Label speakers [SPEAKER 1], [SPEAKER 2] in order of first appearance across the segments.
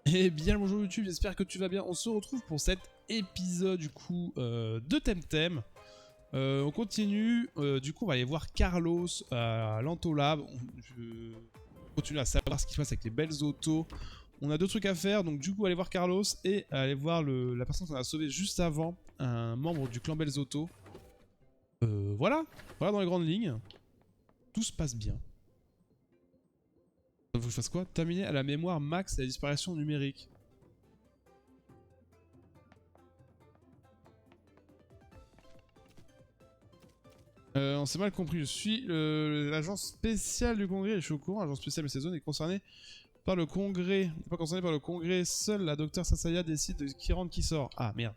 [SPEAKER 1] Eh bien bonjour YouTube, j'espère que tu vas bien. On se retrouve pour cet épisode du coup de Temtem. On continue, du coup on va aller voir Carlos à l'Antolab. Je continue à savoir ce qui se passe avec les belles autos. On a deux trucs à faire, donc du coup aller voir Carlos et aller voir la personne qu'on a sauvée juste avant, un membre du clan Belles Auto. Voilà dans les grandes lignes. Tout se passe bien. Faut que je fasse quoi? Terminer à la mémoire max la disparition numérique. On s'est mal compris, je suis l'agent spécial du congrès, je suis au courant, l'agent spécial de ces zones est concerné par le congrès. Il n'est pas concerné par le congrès, seule la docteur Sasaya décide de qui rentre qui sort. Ah merde.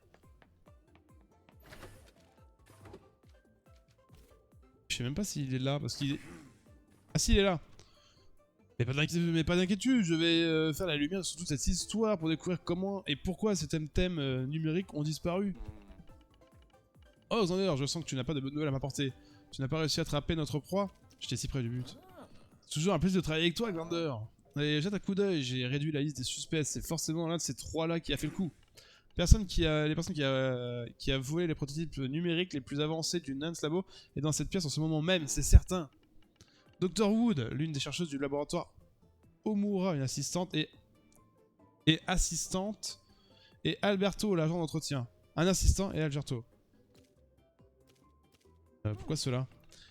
[SPEAKER 1] Je sais même pas s'il est là, parce qu'il est... Ah si, il est là. Mais pas d'inquiétude, je vais faire la lumière sur toute cette histoire pour découvrir comment et pourquoi ces thèmes numériques ont disparu. Oh Xander, je sens que tu n'as pas de bonnes nouvelles à m'apporter. Tu n'as pas réussi à attraper notre proie. J'étais si près du but. C'est toujours un plaisir de travailler avec toi, Xander. Allez, jette un coup d'œil, j'ai réduit la liste des suspects. C'est forcément l'un de ces trois-là qui a fait le coup. Les personnes qui a volé les prototypes numériques les plus avancés du Nance Labo est dans cette pièce en ce moment même, c'est certain. Dr Wood, l'une des chercheuses du laboratoire Omura, une assistante, et assistante, et Alberto, l'agent d'entretien. Un assistant et Alberto. Pourquoi cela?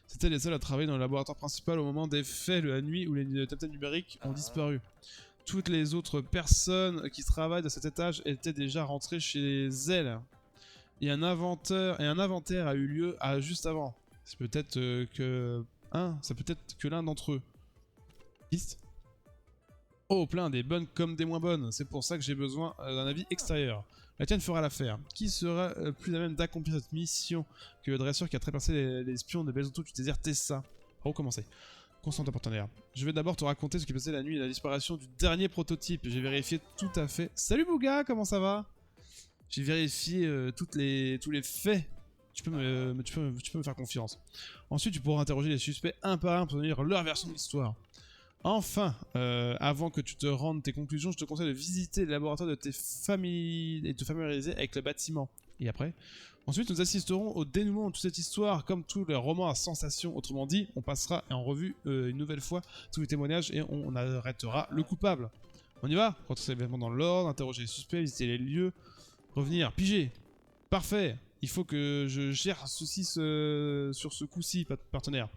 [SPEAKER 1] C'était les seuls à travailler dans le laboratoire principal au moment des faits la nuit où les thèmes numériques ont disparu. Toutes les autres personnes qui travaillent dans cet étage étaient déjà rentrées chez elles. Et un inventaire a eu lieu juste avant. C'est peut-être c'est peut-être que l'un d'entre eux. Piste. Oh, plein, des bonnes comme des moins bonnes. C'est pour ça que j'ai besoin d'un avis extérieur. La tienne fera l'affaire. Qui sera plus à même d'accomplir cette mission que le dresseur qui a trépassé les espions de Belles Autos du désert Tessa? Recommencer. Constante partenaire. Je vais d'abord te raconter ce qui passait la nuit et la disparition du dernier prototype. J'ai vérifié tout à fait. Salut Bouga, comment ça va? J'ai vérifié tous les faits. Tu peux me faire confiance. Ensuite, tu pourras interroger les suspects un par un pour donner leur version de l'histoire. Enfin, avant que tu te rendes tes conclusions, je te conseille de visiter le laboratoire de tes familles et de te familiariser avec le bâtiment. Et après? Ensuite, nous assisterons au dénouement de toute cette histoire, comme tous les romans à sensation. Autrement dit, on passera en revue une nouvelle fois tous les témoignages et on arrêtera le coupable. On y va? Rentrer les événements dans l'ordre, interroger les suspects, visiter les lieux, revenir, piger. Parfait. Il faut que je gère ceci sur ce coup-ci, partenaire.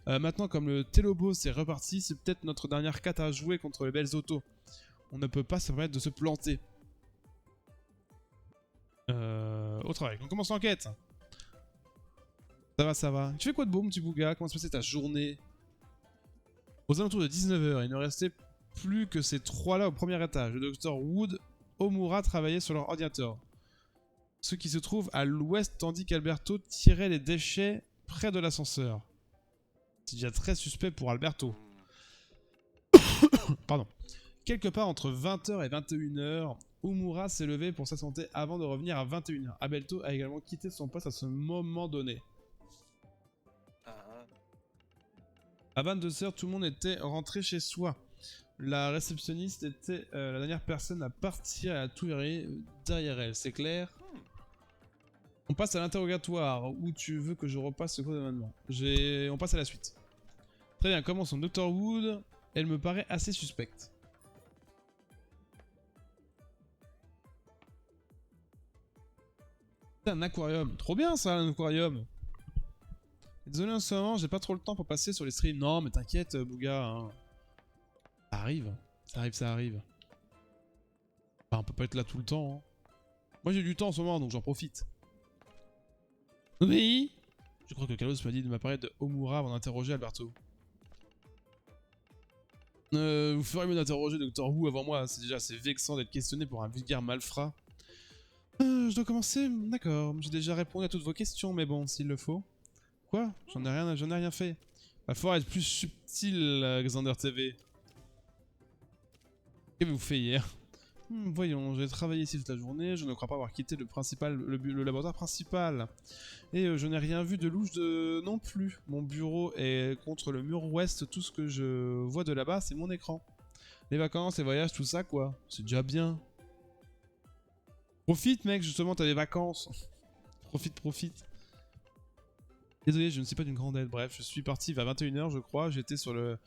[SPEAKER 1] Maintenant, comme le Télobo est reparti, c'est peut-être notre dernière carte à jouer contre les belles autos. On ne peut pas se permettre de se planter. Au travail. On commence l'enquête. Ça va, ça va. Tu fais quoi de beau, mon petit Bouga? Comment se passait ta journée? Aux alentours de 19 h, il ne restait plus que ces trois-là au premier étage. Le docteur Wood, Omura travaillaient sur leur ordinateur. Ce qui se trouve à l'ouest, tandis qu'Alberto tirait les déchets près de l'ascenseur. C'est déjà très suspect pour Alberto. Pardon. Quelque part entre 20 h et 21 h, Omura s'est levé pour s'absenter avant de revenir à 21 h. Alberto a également quitté son poste à ce moment donné. À 22 h, tout le monde était rentré chez soi. La réceptionniste était la dernière personne à partir et à tout verrouiller derrière elle, c'est clair? On passe à l'interrogatoire, où tu veux que je repasse ce cours d'événement. On passe à la suite. Très bien, commençons. Dr Wood, elle me paraît assez suspecte. C'est un aquarium. Trop bien ça, un aquarium. Désolé en ce moment, j'ai pas trop le temps pour passer sur les streams. Non, mais t'inquiète, Bouga. Hein. Ça arrive. Ça arrive, ça arrive. Enfin, on peut pas être là tout le temps. Hein. Moi j'ai du temps en ce moment, donc j'en profite. Oui. Je crois que Carlos m'a dit de m'apparaître de Omura avant d'interroger Alberto. Vous ferez mieux d'interroger Dr Wu avant moi, c'est déjà assez vexant d'être questionné pour un vulgaire malfrat. Je dois commencer? D'accord, j'ai déjà répondu à toutes vos questions, mais bon, s'il le faut. Quoi? J'en ai rien fait. Va falloir être plus subtil, Xander TV. Qu'avez-vous fait hier? Voyons, j'ai travaillé ici toute la journée, je ne crois pas avoir quitté le laboratoire principal. Et je n'ai rien vu de louche non plus. Mon bureau est contre le mur ouest, tout ce que je vois de là-bas, c'est mon écran. Les vacances, les voyages, tout ça quoi. C'est déjà bien. Profite mec, justement, t'as des vacances. Profite. Désolé, je ne suis pas d'une grande aide. Bref, je suis parti vers 21h je crois. J'étais sur le...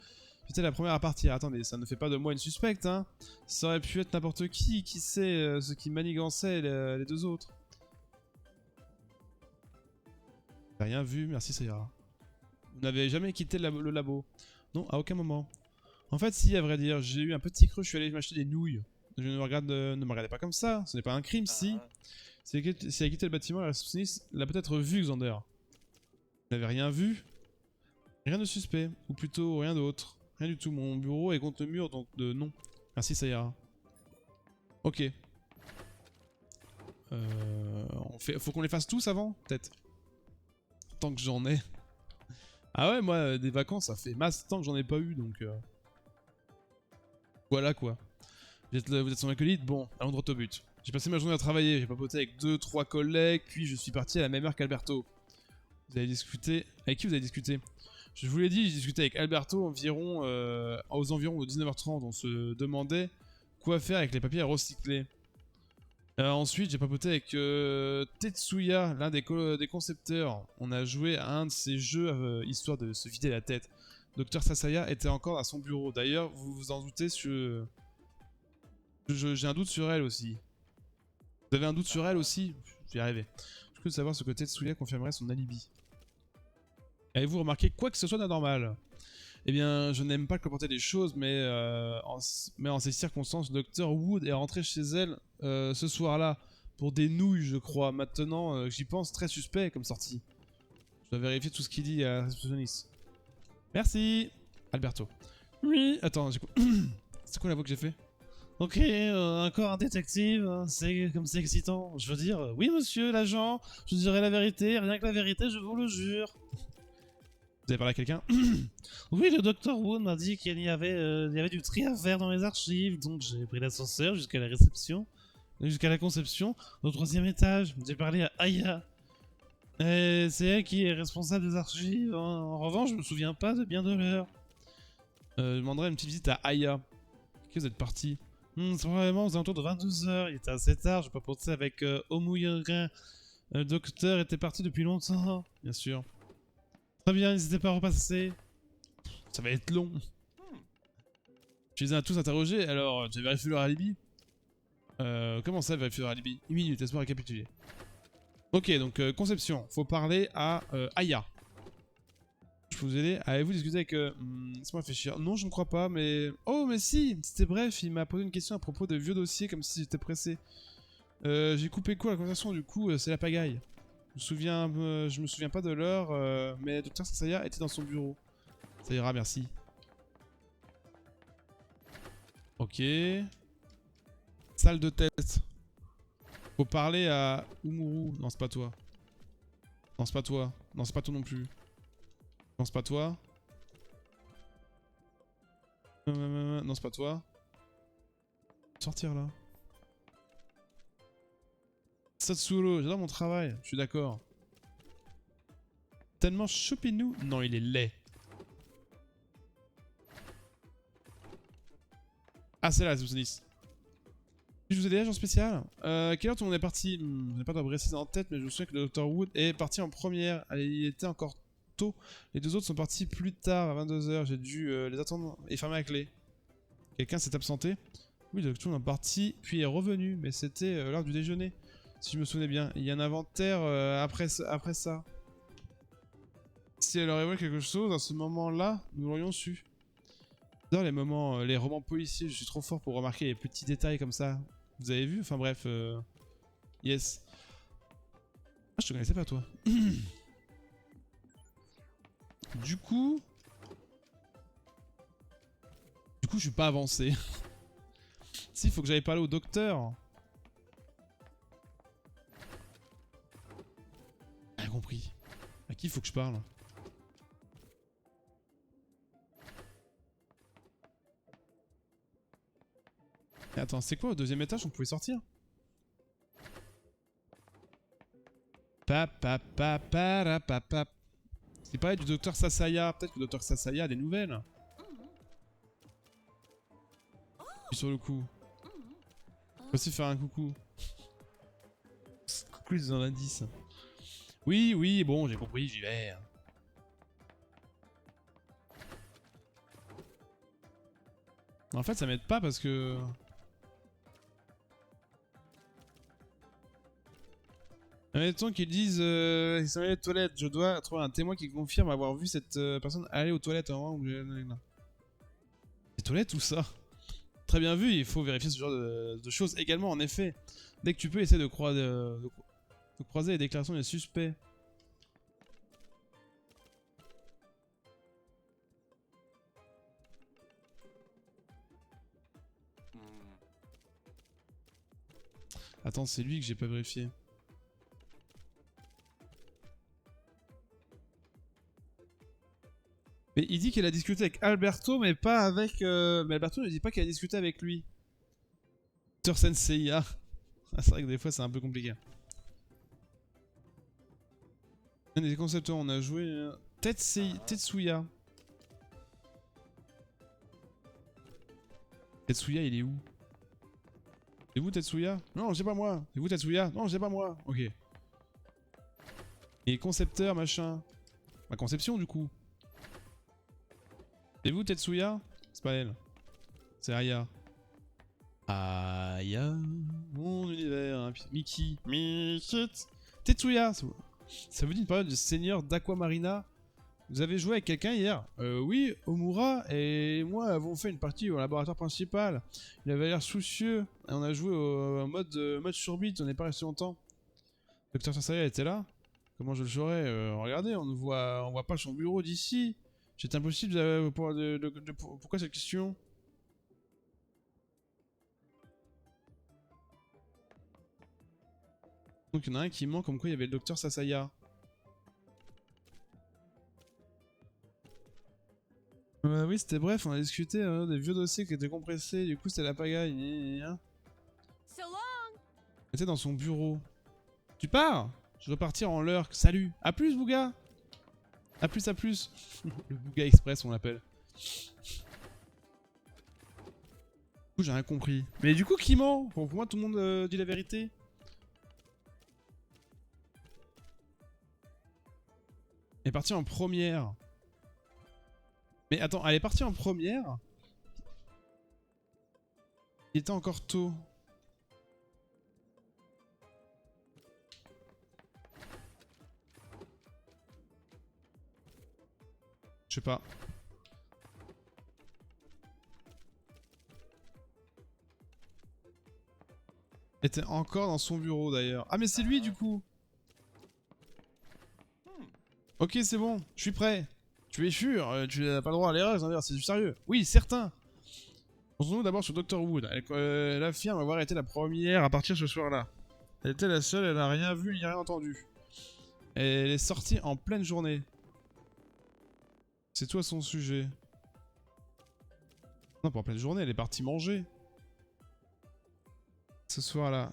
[SPEAKER 1] J'étais la première à partir. Attendez, ça ne fait pas de moi une suspecte, hein. Ça aurait pu être n'importe qui sait ce qui manigançait les deux autres. J'ai rien vu, merci, ça ira. Vous n'avez jamais quitté le labo? Non, à aucun moment. En fait, si, à vrai dire, j'ai eu un petit creux, je suis allé m'acheter des nouilles. Je ne me regardez pas comme ça, ce n'est pas un crime, si. Si elle a quitté le bâtiment, la réceptionniste l'a peut-être vu, Xander. Vous n'avez rien vu? Rien de suspect, ou plutôt rien d'autre. Rien du tout, mon bureau est contre le mur, donc non. Merci, ça ira. Ok. Faut qu'on les fasse tous avant, peut-être. Tant que j'en ai. Ah ouais, moi, des vacances, ça fait masse temps que j'en ai pas eu, donc... Voilà quoi. Vous êtes son acolyte? Bon, allons droit au but. J'ai passé ma journée à travailler, j'ai papoté avec 2-3 collègues, puis je suis parti à la même heure qu'Alberto. Vous avez discuté... Avec qui vous avez discuté? Je vous l'ai dit, j'ai discuté avec Alberto aux environs de 19h30. On se demandait quoi faire avec les papiers à recycler. Ensuite, j'ai papoté avec Tetsuya, l'un des concepteurs. On a joué à un de ces jeux histoire de se vider la tête. Dr Sasaya était encore à son bureau. D'ailleurs, vous vous en doutez sur... J'ai un doute sur elle aussi. Vous avez un doute sur elle aussi? J'y arrivais. Je peux savoir ce que Tetsuya confirmerait son alibi. Avez-vous remarqué quoi que ce soit d'anormal? Eh bien, je n'aime pas comporter des choses, mais en ces circonstances, Dr Wood est rentré chez elle ce soir-là pour des nouilles, je crois. Maintenant, j'y pense, très suspect comme sortie. Je dois vérifier tout ce qu'il dit à la réceptionniste. Merci, Alberto. Oui, attends, c'est quoi la voix que j'ai fait? Ok, encore un détective, hein, c'est comme c'est excitant. Je veux dire, oui monsieur l'agent, je dirai la vérité, rien que la vérité, je vous le jure. Vous avez parlé à quelqu'un? Oui, le docteur Wood m'a dit qu'il y avait du tri à faire dans les archives, donc j'ai pris l'ascenseur jusqu'à la réception, jusqu'à la conception, au 3e étage. J'ai parlé à Aya. Et c'est elle qui est responsable des archives. En revanche, je me souviens pas de bien de l'heure. Je demanderai une petite visite à Aya. Que vous êtes parti? C'est probablement aux alentours de 22h. Il était assez tard, je papotais avec Omuyurin. Le docteur était parti depuis longtemps, bien sûr. Très bien, n'hésitez pas à repasser. Ça va être long. Je les ai tous interrogés, alors j'ai vérifié leur alibi. Comment ça, vérifier leur alibi? Une minute, laisse-moi récapituler. Ok, donc conception. Faut parler à Aya. Je peux vous aider? Avez-vous discuté avec... Laisse-moi réfléchir. Non, je ne crois pas, mais... Oh, mais si! C'était bref, il m'a posé une question à propos de vieux dossiers, comme si j'étais pressé. J'ai coupé court la conversation, du coup, c'est la pagaille. Je me souviens pas de l'heure, mais Dr Sasaya était dans son bureau. Ça ira, merci. Ok. Salle de test. Faut parler à Umuru. Non, c'est pas toi. Non, c'est pas toi. Non, c'est pas toi non plus. Non, c'est pas toi. Non, c'est pas toi. Sortir là. Satsuro, j'adore mon travail. Je suis d'accord. Tellement choupinou. Non, il est laid. Ah, c'est là, c'est 10. Je vous ai déjà, agent spécial. Quelle heure tout le monde est parti? Je n'ai pas de préciser en tête, mais je me souviens que le Dr Wood est parti en première. Il était encore tôt. Les deux autres sont partis plus tard, à 22h. J'ai dû les attendre et fermer la clé. Quelqu'un s'est absenté? Oui, le Dr est parti, puis est revenu, mais c'était l'heure du déjeuner. Si je me souvenais bien. Il y a un inventaire après ça. Si elle aurait vu quelque chose, à ce moment-là, nous l'aurions su. J'adore les romans policiers, je suis trop fort pour remarquer les petits détails comme ça. Vous avez vu? Enfin bref, yes. Ah, je te connaissais pas toi. Du coup, je suis pas avancé. Si, il faut que j'aille parler au docteur. J'ai compris. À qui il faut que je parle? Attends, c'est quoi au 2e étage? On pouvait sortir? C'est pareil du docteur Sasaya. Peut-être que le docteur Sasaya a des nouvelles. sur le coup. Je vais aussi faire un coucou. Coucou les indices. Oui, oui, bon, j'ai compris, j'y vais. En fait, ça m'aide pas parce que... Admettons qu'ils disent ils sont allés aux toilettes, je dois trouver un témoin qui confirme avoir vu cette personne aller aux toilettes. Les toilettes ou ça? Très bien vu, il faut vérifier ce genre de choses également, en effet. Dès que tu peux, essaie de croiser les déclarations des suspects. Attends, c'est lui que j'ai pas vérifié. Mais il dit qu'elle a discuté avec Alberto, mais pas avec... Mais Alberto ne dit pas qu'elle a discuté avec lui. Dr Senseiya. Ah, c'est vrai que des fois c'est un peu compliqué. Un des concepteurs, on a joué... Tetsuya. Tetsuya, il est où? C'est vous Tetsuya? Non, c'est pas moi. C'est vous Tetsuya? Non, c'est pas moi. Ok. Et concepteur, machin. Ma conception, du coup. C'est vous Tetsuya? C'est pas elle. C'est Aya. Aya, mon univers. Hein. Miki. Mikit. Tetsuya. Ça vous dit une période de seigneur d'Aquamarina? Vous avez joué avec quelqu'un hier? Oui, Omura et moi avons fait une partie au laboratoire principal. Il avait l'air soucieux. Et on a joué au mode surbite, on n'est pas resté longtemps. Docteur Senseiya était là? Comment je le saurais? Regardez, on voit pas son bureau d'ici. C'est impossible pourquoi cette question? Donc il y en a un qui ment comme quoi il y avait le docteur Sasaya. Oui, c'était bref, on a discuté des vieux dossiers qui étaient compressés, du coup c'était la pagaille. Il était dans son bureau. Tu pars? Je dois partir en l'heure. Salut. À plus, Bouga. À plus, à plus. Le Bouga Express, on l'appelle. Du coup, j'ai rien compris. Mais du coup, qui ment? Pour moi, tout le monde dit la vérité. Elle est partie en première. Mais attends, elle est partie en première? Il était encore tôt. Je sais pas. Elle était encore dans son bureau d'ailleurs. Ah mais c'est lui du coup. Ok, c'est bon, je suis prêt. Tu es sûr, tu n'as pas le droit à l'erreur, Xander, c'est du sérieux. Oui, certain. Pensons-nous d'abord sur Dr Wood. Elle affirme avoir été la première à partir ce soir-là. Elle était la seule, elle n'a rien vu ni rien entendu. Elle est sortie en pleine journée. C'est toi son sujet. Non, pas en pleine journée, elle est partie manger. Ce soir-là.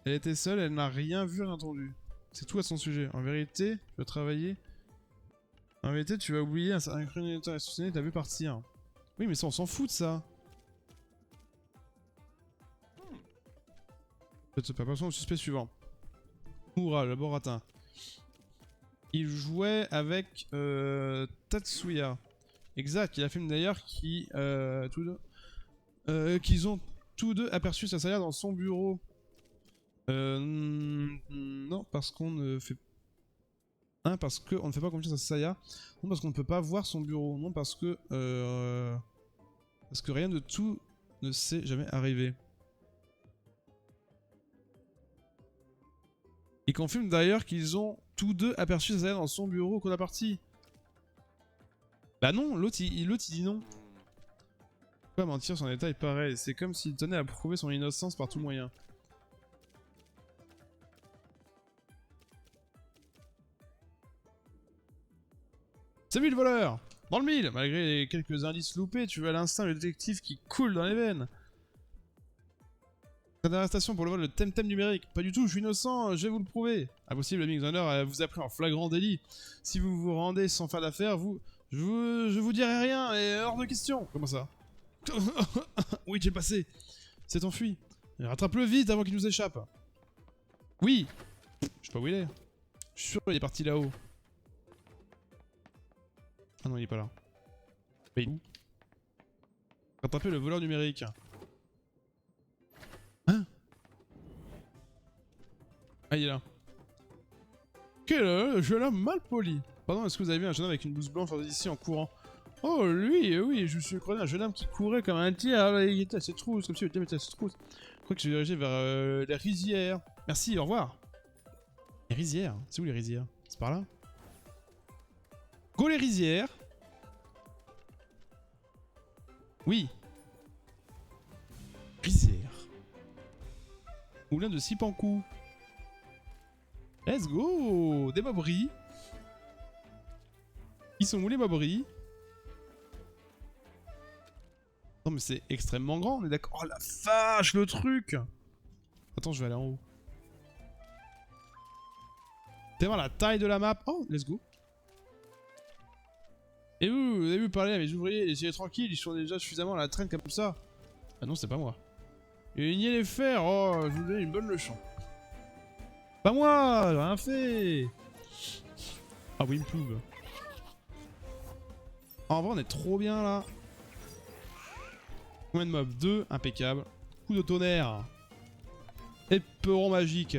[SPEAKER 1] Elle était seule, elle n'a rien vu ni entendu. C'est tout à son sujet. En vérité, tu vas travailler. En vérité, tu vas oublier un chronométreur institutionnel, t'as vu partir. Oui, mais ça, on s'en fout de ça. Faites pas passer au suspect suivant. Moura, le laboratin. Il jouait avec Tatsuya. Exact, il a fait une d'ailleurs qui qu'ils ont tous deux aperçu Sasaya dans son bureau. Non, parce qu'on ne fait parce qu'on ne fait pas confiance à Sasaya. Non, parce qu'on ne peut pas voir son bureau. Non, parce que rien de tout ne s'est jamais arrivé. Il confirme d'ailleurs qu'ils ont tous deux aperçu Sasaya dans son bureau au cours de la partie. Bah non, l'autre il dit non. Pourquoi mentir sur un détail pareil? C'est comme s'il tenait à prouver son innocence par tout moyen. C'est lui le voleur! Dans le mille! Malgré les quelques indices loupés, tu as l'instinct le détective qui coule dans les veines. Arrestation pour le vol de Temtem numérique. Pas du tout, je suis innocent, je vais vous le prouver. Impossible, l'ami Xander vous a pris en flagrant délit. Si vous vous rendez sans faire d'affaires, je vous dirai rien, et hors de question. Comment ça? Oui, tu es passé. C'est enfui. Rattrape-le vite avant qu'il nous échappe. Oui. Je sais pas où il est. Je suis sûr qu'il est parti là-haut. Ah non, il est pas là. Mais il est où? Rattraper le voleur numérique. Hein? Ah, il est là. Quel jeune homme mal poli. Pardon, est-ce que vous avez vu un jeune homme avec une blouse blanche ici en courant? Oh, lui, oui, je me suis croisé un jeune homme qui courait comme un tir. Il était à ses trousses, comme si il était à ses trousses. Je crois que je vais diriger vers les rizières. Merci, au revoir. Les rizières? C'est où les rizières? C'est par là? Go les rizières! Oui. Rizières. Moulin de Sipancou. Let's go! Des moberies. Ils sont où les moberies? Non mais c'est extrêmement grand, on est d'accord. Oh la vache, le truc! Attends, je vais aller en haut. T'es voir la taille de la map? Oh, let's go. Et vous avez vu parler à mes ouvriers, laissez-les tranquilles, ils sont déjà suffisamment à la traîne comme ça. Ah non, c'est pas moi. Et nier les fers, oh, je vous donne une bonne leçon. Pas moi, j'ai rien fait. Ah oui, il me plouve. En vrai, on est trop bien là. Combien de mobs? 2, impeccable. Coup de tonnerre. Éperon magique.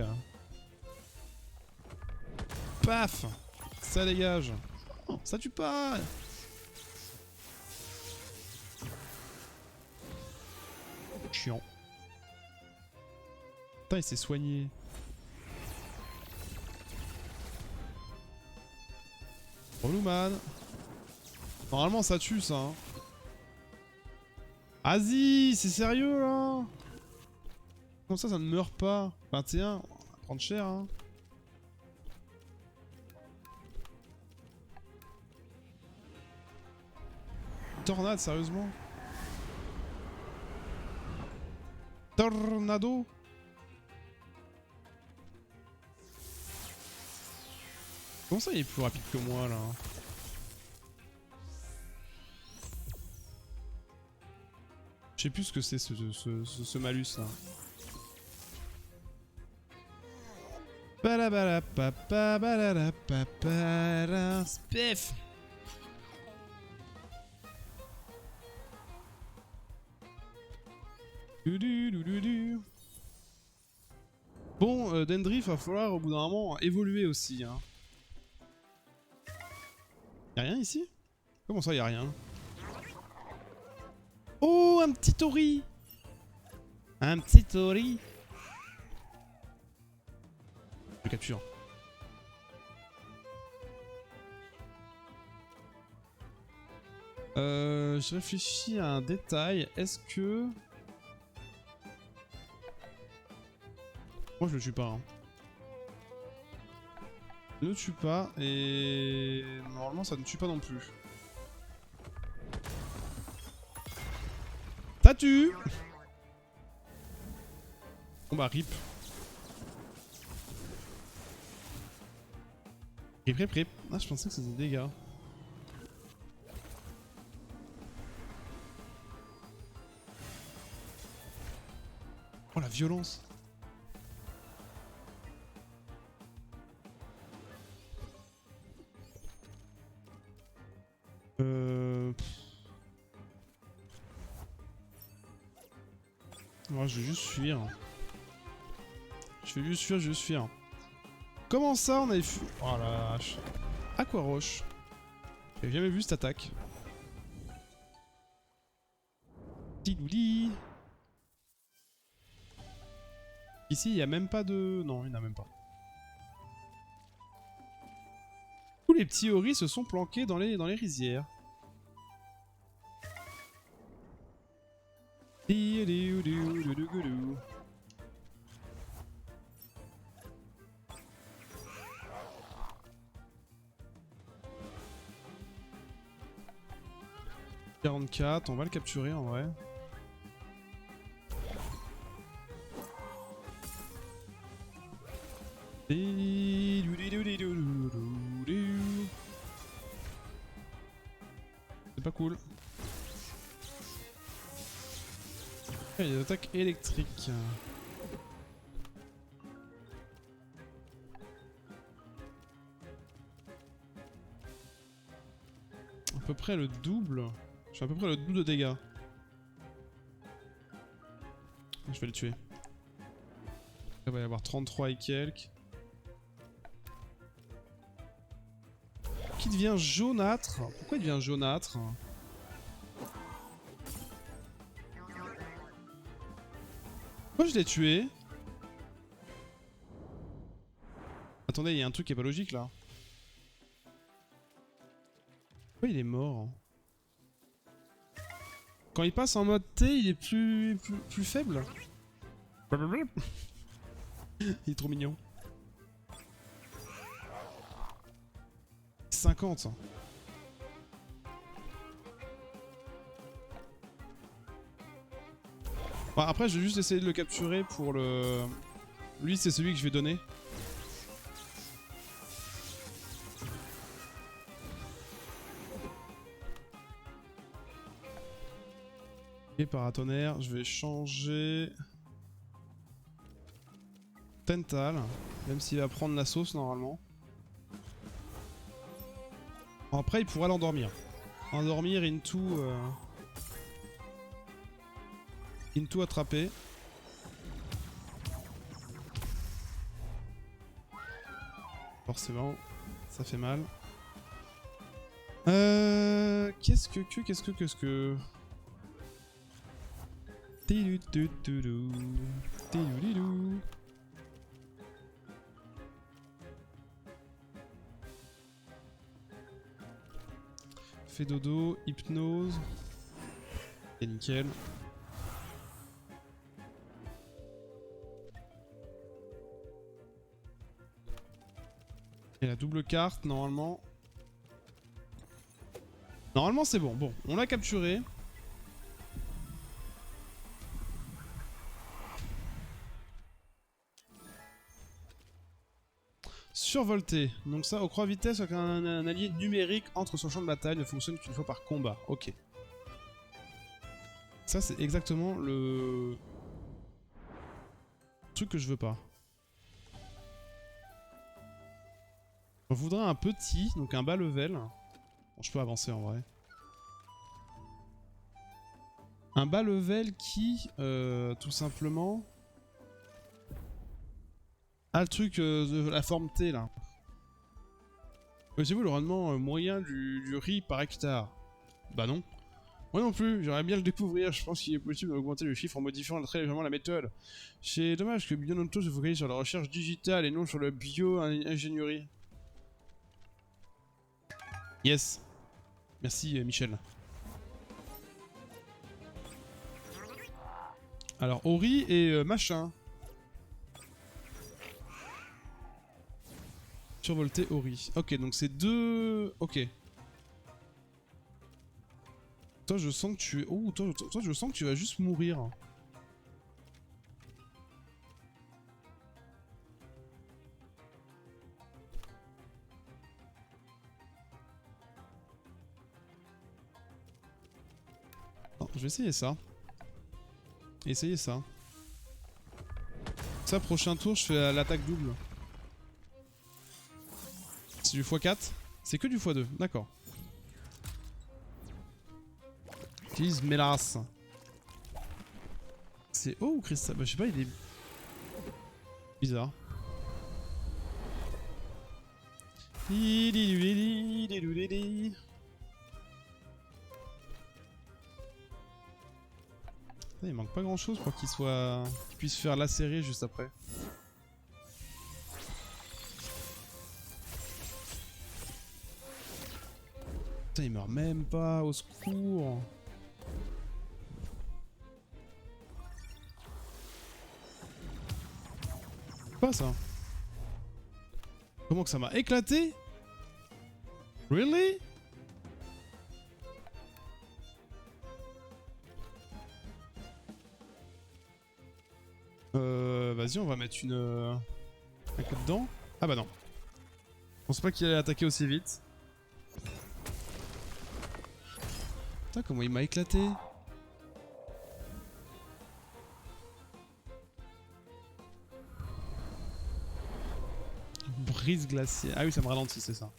[SPEAKER 1] Paf. Ça dégage. Oh, ça tue pas. Chiant. Putain, il s'est soigné. Relou, man. Normalement, ça tue, ça. Hein. Vas-y, c'est sérieux, là? Comment ça ne meurt pas? 21, on va prendre cher, hein. Tornade, sérieusement? Tornado? Comment ça il est plus rapide que moi là? Je sais plus ce que c'est ce malus là. Spiff. Bon, Dendrif, va falloir au bout d'un moment évoluer aussi. Hein. Y'a rien ici? Comment ça, y'a rien? Oh, un petit tori! Un petit tori! Je capture. Je réfléchis à un détail. Est-ce que... Moi je le tue pas. Hein. Ne tue pas et... Normalement ça ne tue pas non plus. Ça tue! Bon bah rip. Rip. Ah je pensais que c'était des dégâts. Oh la violence! Moi je vais juste fuir. Je vais juste fuir. Comment ça on avait fui... Oh la vache. Aquaroche. J'avais jamais vu cette attaque. Tidouli. Ici il n'y a même pas de... Non il n'y en a même pas. Tous les petits oris se sont planqués dans les rizières. 44, on va le capturer en vrai. C'est pas cool. Il y a des attaques électriques. À peu près le double. J'ai à peu près le double de dégâts. Je vais le tuer. Il va y avoir 33 et quelques. Qui devient jaunâtre? Pourquoi il devient jaunâtre? Pourquoi je l'ai tué? Attendez, il y a un truc qui est pas logique là. Pourquoi il est mort? Quand il passe en mode T, il est plus faible. Il est trop mignon. 50. Bon, après, je vais juste essayer de le capturer pour le... Lui, c'est celui que je vais donner. Et paratonnerre, je vais changer... Tental, même s'il va prendre la sauce normalement. Après, il pourra l'endormir. Endormir into... Into attraper. Forcément, ça fait mal. Qu'est-ce que... Fait dodo, hypnose. Et nickel. Et la double carte, normalement. Normalement, c'est bon. Bon, on l'a capturé. Survolté. Donc ça, au croix vitesse, avec un allié numérique entre sur le champ de bataille, ne fonctionne qu'une fois par combat. Ok. Ça, c'est exactement le truc que je veux pas. Je voudrais un petit, donc un bas level. Bon, je peux avancer en vrai. Un bas level qui, tout simplement... Ah, le truc de la forme T, là. Connaissez-vous le rendement moyen du riz par hectare? Bah non. Moi non plus, j'aimerais bien le découvrir. Je pense qu'il est possible d'augmenter le chiffre en modifiant très légèrement la méthode. C'est dommage que Biononto se focalise sur la recherche digitale et non sur le bio-ingénierie. Yes. Merci Michel. Alors, Ori et machin. Survolté Ori. Ok, donc c'est deux... Ok. Toi, je sens que tu... Oh, toi, je sens que tu vas juste mourir. Non, je vais essayer ça. Essayez ça. Ça, prochain tour, je fais l'attaque double. C'est du x4? C'est que du x2, d'accord. Utilise Mélas. C'est haut ou cristal? Bah, je sais pas, il est bizarre. Il manque pas grand chose pour qu'il puisse faire la série juste après. Putain, il meurt même pas, au secours. Quoi ça? Comment que ça m'a éclaté? Really? Vas-y, on va mettre un coup dedans. Ah bah non. Je pense pas qu'il allait attaquer aussi vite. Putain, comment il m'a éclaté. Brise glaciaire. Ah oui, ça me ralentit, c'est ça.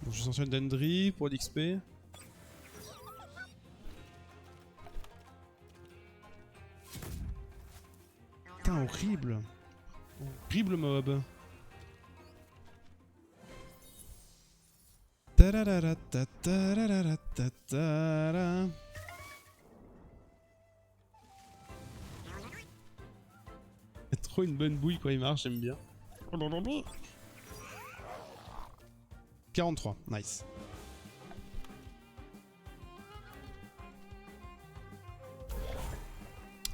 [SPEAKER 1] Bon, je suis sorti d'Endry pour l'XP. Putain, horrible. Horrible mob. Ta-da-da-da-ta-ta-da-da-da-ta-ta-da. C'est trop une bonne bouille quand il marche, j'aime bien. 43, nice.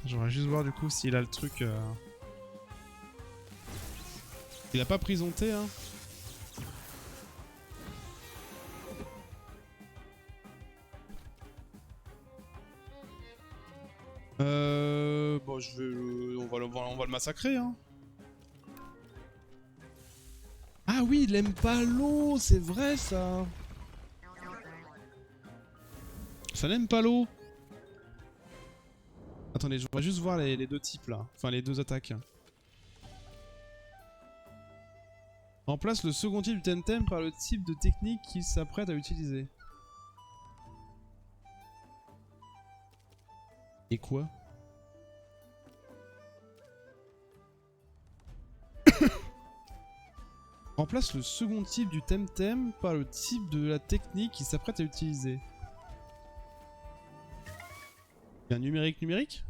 [SPEAKER 1] J'aimerais juste voir du coup s'il a le truc... Il a pas prisonté, hein. Bon, je vais... on va le massacrer, hein. Ah oui, il aime pas l'eau, c'est vrai ça. Ça n'aime pas l'eau. Attendez, je voudrais juste voir les deux types là. Enfin, les deux attaques. Remplace le second type du Temtem par le type de technique qu'il s'apprête à utiliser. Et quoi? Remplace le second type du Temtem par le type de la technique qu'il s'apprête à utiliser. Il y a un numérique?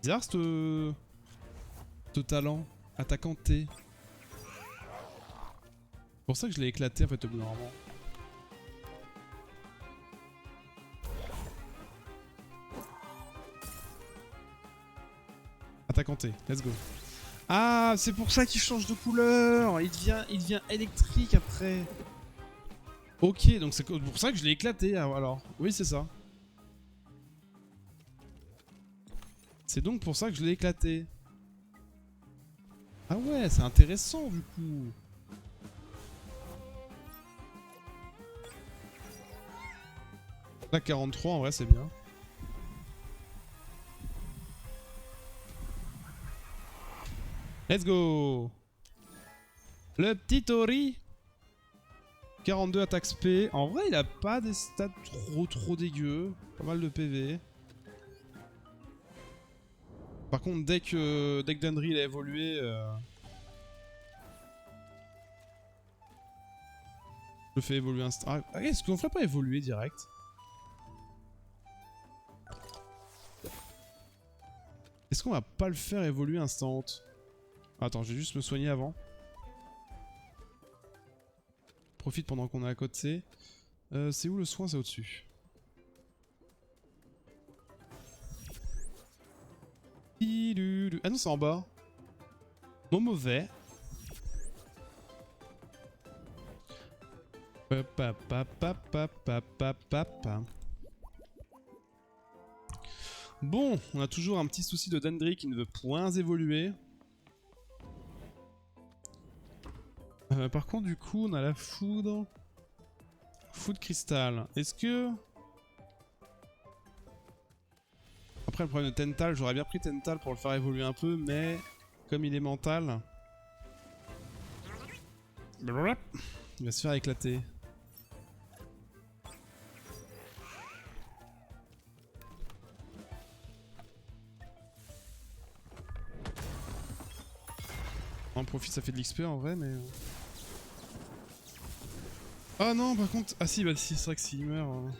[SPEAKER 1] Bizarre ce talent. Attaquant T. C'est pour ça que je l'ai éclaté en fait au bout d'un moment. Attaquant T, let's go. Ah, c'est pour ça qu'il change de couleur. Il devient électrique après. Ok, donc c'est pour ça que je l'ai éclaté alors. Oui, c'est ça. C'est donc pour ça que je l'ai éclaté. Ah ouais, c'est intéressant du coup. Là, 43 en vrai, c'est bien. Let's go. Le petit Tori. 42 attaque SP. En vrai, il a pas des stats trop dégueux. Pas mal de PV. Par contre, dès que Dendry il a évolué... je le fais évoluer instant. Ah, est-ce qu'on ne ferait pas évoluer direct? Est-ce qu'on va pas le faire évoluer instant? Attends, je vais juste me soigner avant. Profite pendant qu'on est à côté. C'est où le soin? C'est au-dessus. Ah non, c'est en bas. Bon, mauvais. Bon, on a toujours un petit souci de Dendry qui ne veut point évoluer. Par contre, du coup, on a la foudre. Foudre cristal. Est-ce que... Après, le problème de Tental, j'aurais bien pris Tental pour le faire évoluer un peu, mais comme il est mental... Il va se faire éclater. On en profite, ça fait de l'XP en vrai, mais... Ah non, par contre... Ah si, bah si, c'est vrai que s'il meurt...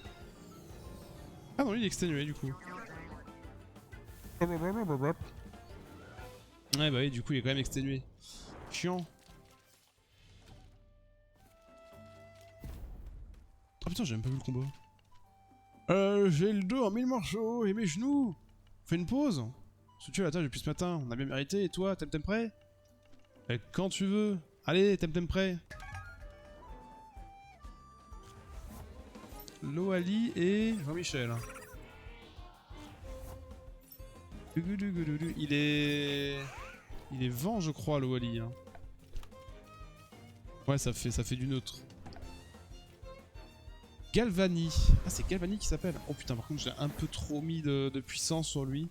[SPEAKER 1] Ah non, il est exténué du coup. Ouais bah oui, du coup il est quand même exténué. Chiant. Ah putain, j'ai même pas vu le combo. J'ai le dos en 1000 morceaux et mes genoux. Fais une pause. Se tue à la tâche depuis ce matin, on a bien mérité. Et toi, Temtem prêt? Quand tu veux. Allez, Temtem prêt. Loali et Jean-Michel. Il est vent, je crois, Loali. Hein. Ouais, ça fait du neutre. Galvani. Ah, c'est Galvani qui s'appelle. Oh putain, par contre, j'ai un peu trop mis de puissance sur lui.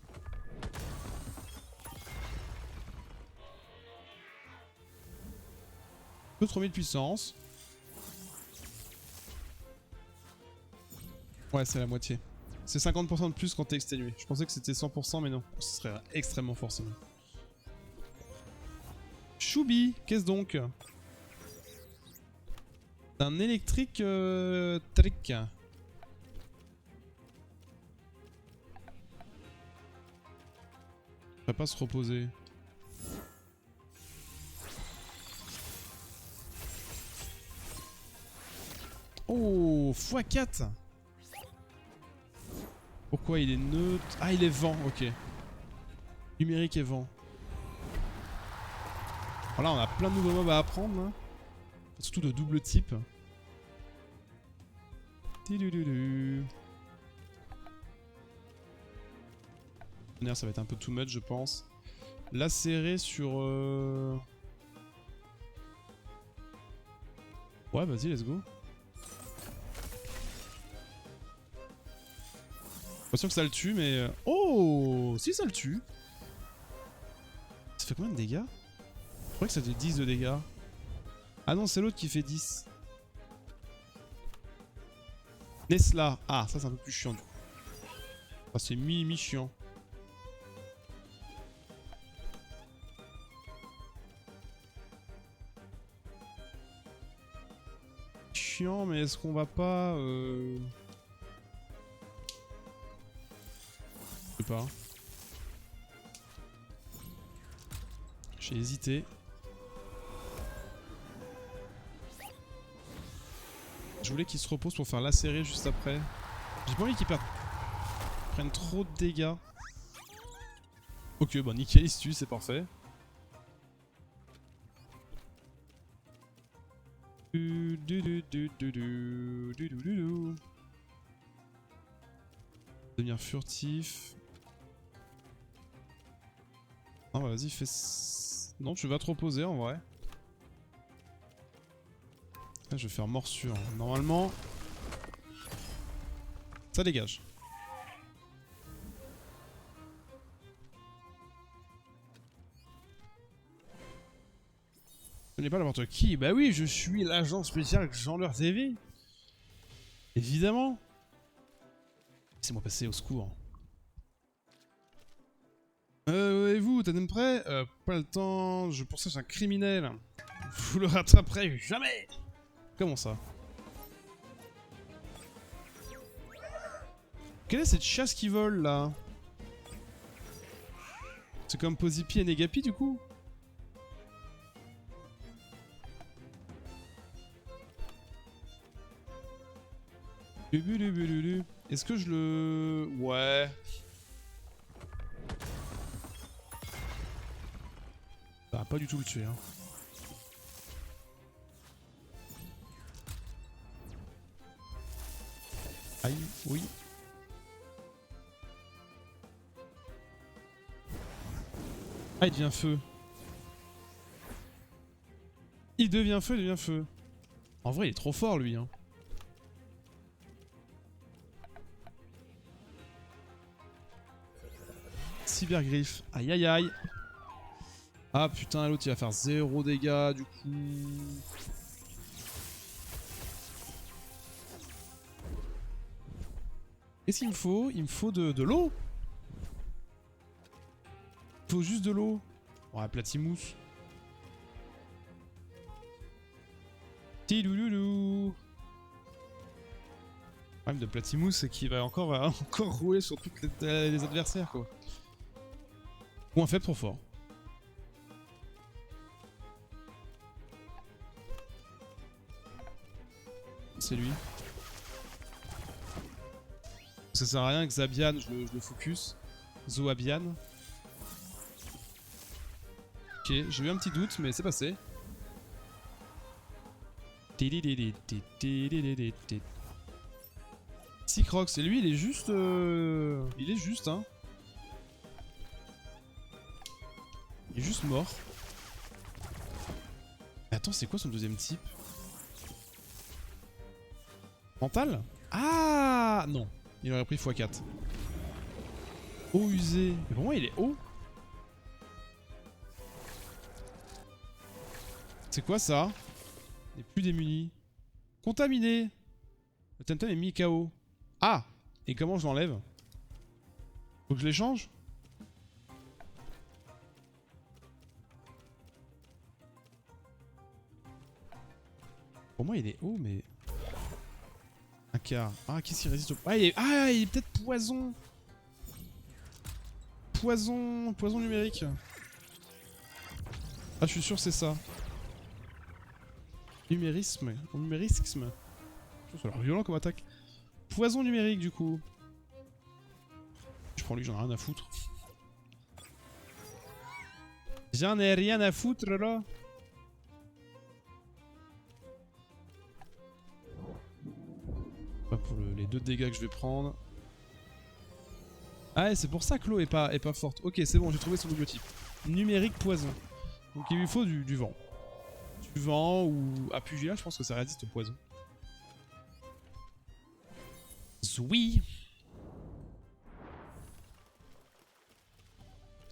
[SPEAKER 1] peu trop mis de puissance. Ouais, c'est la moitié. C'est 50% de plus quand t'es exténué. Je pensais que c'était 100%, mais non. Ce serait extrêmement fort sinon. Choubi, qu'est-ce donc? Un électrique trick. On va pas se reposer. Oh, x4. Pourquoi il est neutre? Ah, il est vent, ok. Numérique et vent. Voilà, on a plein de nouveaux mobs à apprendre. Hein. Surtout de double type. Ça va être un peu too much, je pense. Lacérer sur... Ouais, vas-y, let's go. Pas sûr que ça le tue, mais... Oh, si ça le tue. Ça fait combien de dégâts? Je crois que ça fait 10 de dégâts. Ah non, c'est l'autre qui fait 10. Nesla. Ah, ça c'est un peu plus chiant du coup. Ah, c'est mi-chiant. Chiant, mais est-ce qu'on va pas... Je sais pas. J'ai hésité. Je voulais qu'il se repose pour faire lacérer juste après. J'ai pas envie qu'il prenne trop de dégâts. Ok, bon nickel, il se tue, c'est parfait. Devenir furtif. Non, bah vas-y, fais... Non, tu vas te reposer en vrai. Là, je vais faire morsure. Normalement, ça dégage. Ce n'est pas n'importe qui. Bah oui, je suis l'agent spécial Jean-Leur TV. Évidemment. Laissez-moi passer au secours. Et vous, t'es même prêt? Pas le temps, je poursuis un criminel. Vous le rattraperez jamais. Comment ça? Quelle est cette chasse qui vole là? C'est comme Posipi et Negapi du coup? Est-ce que je le... Ouais. Ça va pas du tout le tuer hein. Aïe, oui. Ah, il devient feu. Il devient feu, il devient feu. En vrai, il est trop fort, lui. Hein. Cybergriffe. Aïe, aïe, aïe. Ah, putain, l'autre, il va faire 0 dégâts, du coup. Qu'est-ce qu'il me faut? Il me faut de l'eau. Il faut juste de l'eau. Ouais, Platimousse. Tilouloulou. Le problème de Platimousse, c'est qu'il va encore rouler sur tous les adversaires, quoi. Ou un faible trop fort. C'est lui. Ça sert à rien que Zabian, je le focus. Zoabian. Ok, j'ai eu un petit doute, mais c'est passé. Cycrox, et lui il est juste... Il est juste, hein. Il est juste mort. Mais attends, c'est quoi son deuxième type? Mental? Ah non, il aurait pris x4. Eau usée. Mais pour moi il est haut. C'est quoi ça? Et plus démuni. Contaminé. Le Temtem est mis KO. Ah! Et comment je l'enlève? Faut que je l'échange? Pour moi il est haut mais... Un quart. Ah qu'est-ce qu'il résiste au... Ah il est peut-être poison. Poison numérique. Ah je suis sûr c'est ça. Numérisme. Numérisme. Ça a l'air violent comme attaque. Poison numérique du coup. Je prends lui, j'en ai rien à foutre. J'en ai rien à foutre là. Pas pour les 2 dégâts que je vais prendre. Ah ouais, c'est pour ça que l'eau est pas forte. Ok, c'est bon, j'ai trouvé son double type. Numérique poison. Donc il lui faut du vent. Du vent ou... À Pugilat, je pense que ça résiste au poison. Zoui.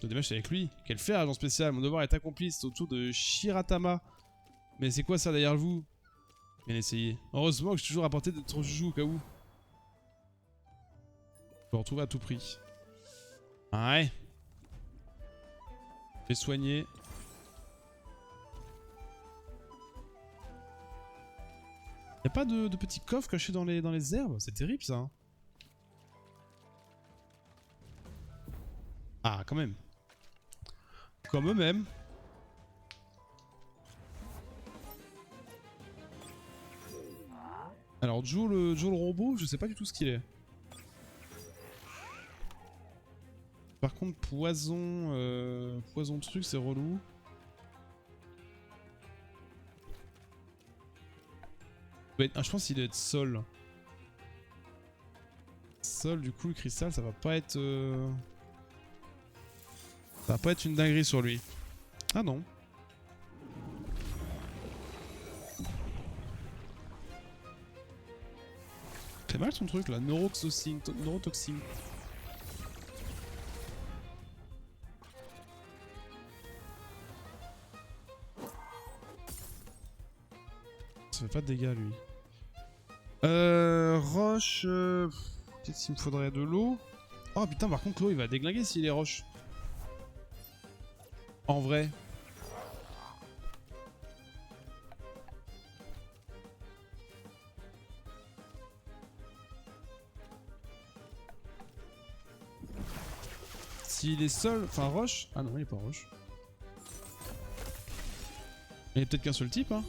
[SPEAKER 1] Le dommage c'est avec lui. Quel fer, agent spécial. Mon devoir est accompli. C'est au tour de Shiratama. Mais c'est quoi ça derrière vous? Bien essayé. Heureusement que j'ai toujours apporté de ton joujou au cas où. Je le retrouver à tout prix. Ouais. Je vais soigner. Y'a pas de petits coffres cachés dans les herbes? C'est terrible ça. Hein. Ah, quand même. Quand même. Alors, Joe le robot, je sais pas du tout ce qu'il est. Par contre, poison truc, c'est relou. Ah, je pense qu'il doit être sol. Sol, du coup, le cristal, ça va pas être... Ça va pas être une dinguerie sur lui. Ah non. C'est mal son truc là, neurotoxine. Ça fait pas de dégâts lui. Roche... Qu'est-ce qu'il me faudrait? De l'eau? Oh putain, par contre l'eau il va déglinguer s'il est roche. En vrai. S'il est seul... Enfin roche... Ah non il est pas roche. Il y a peut-être qu'un seul type hein.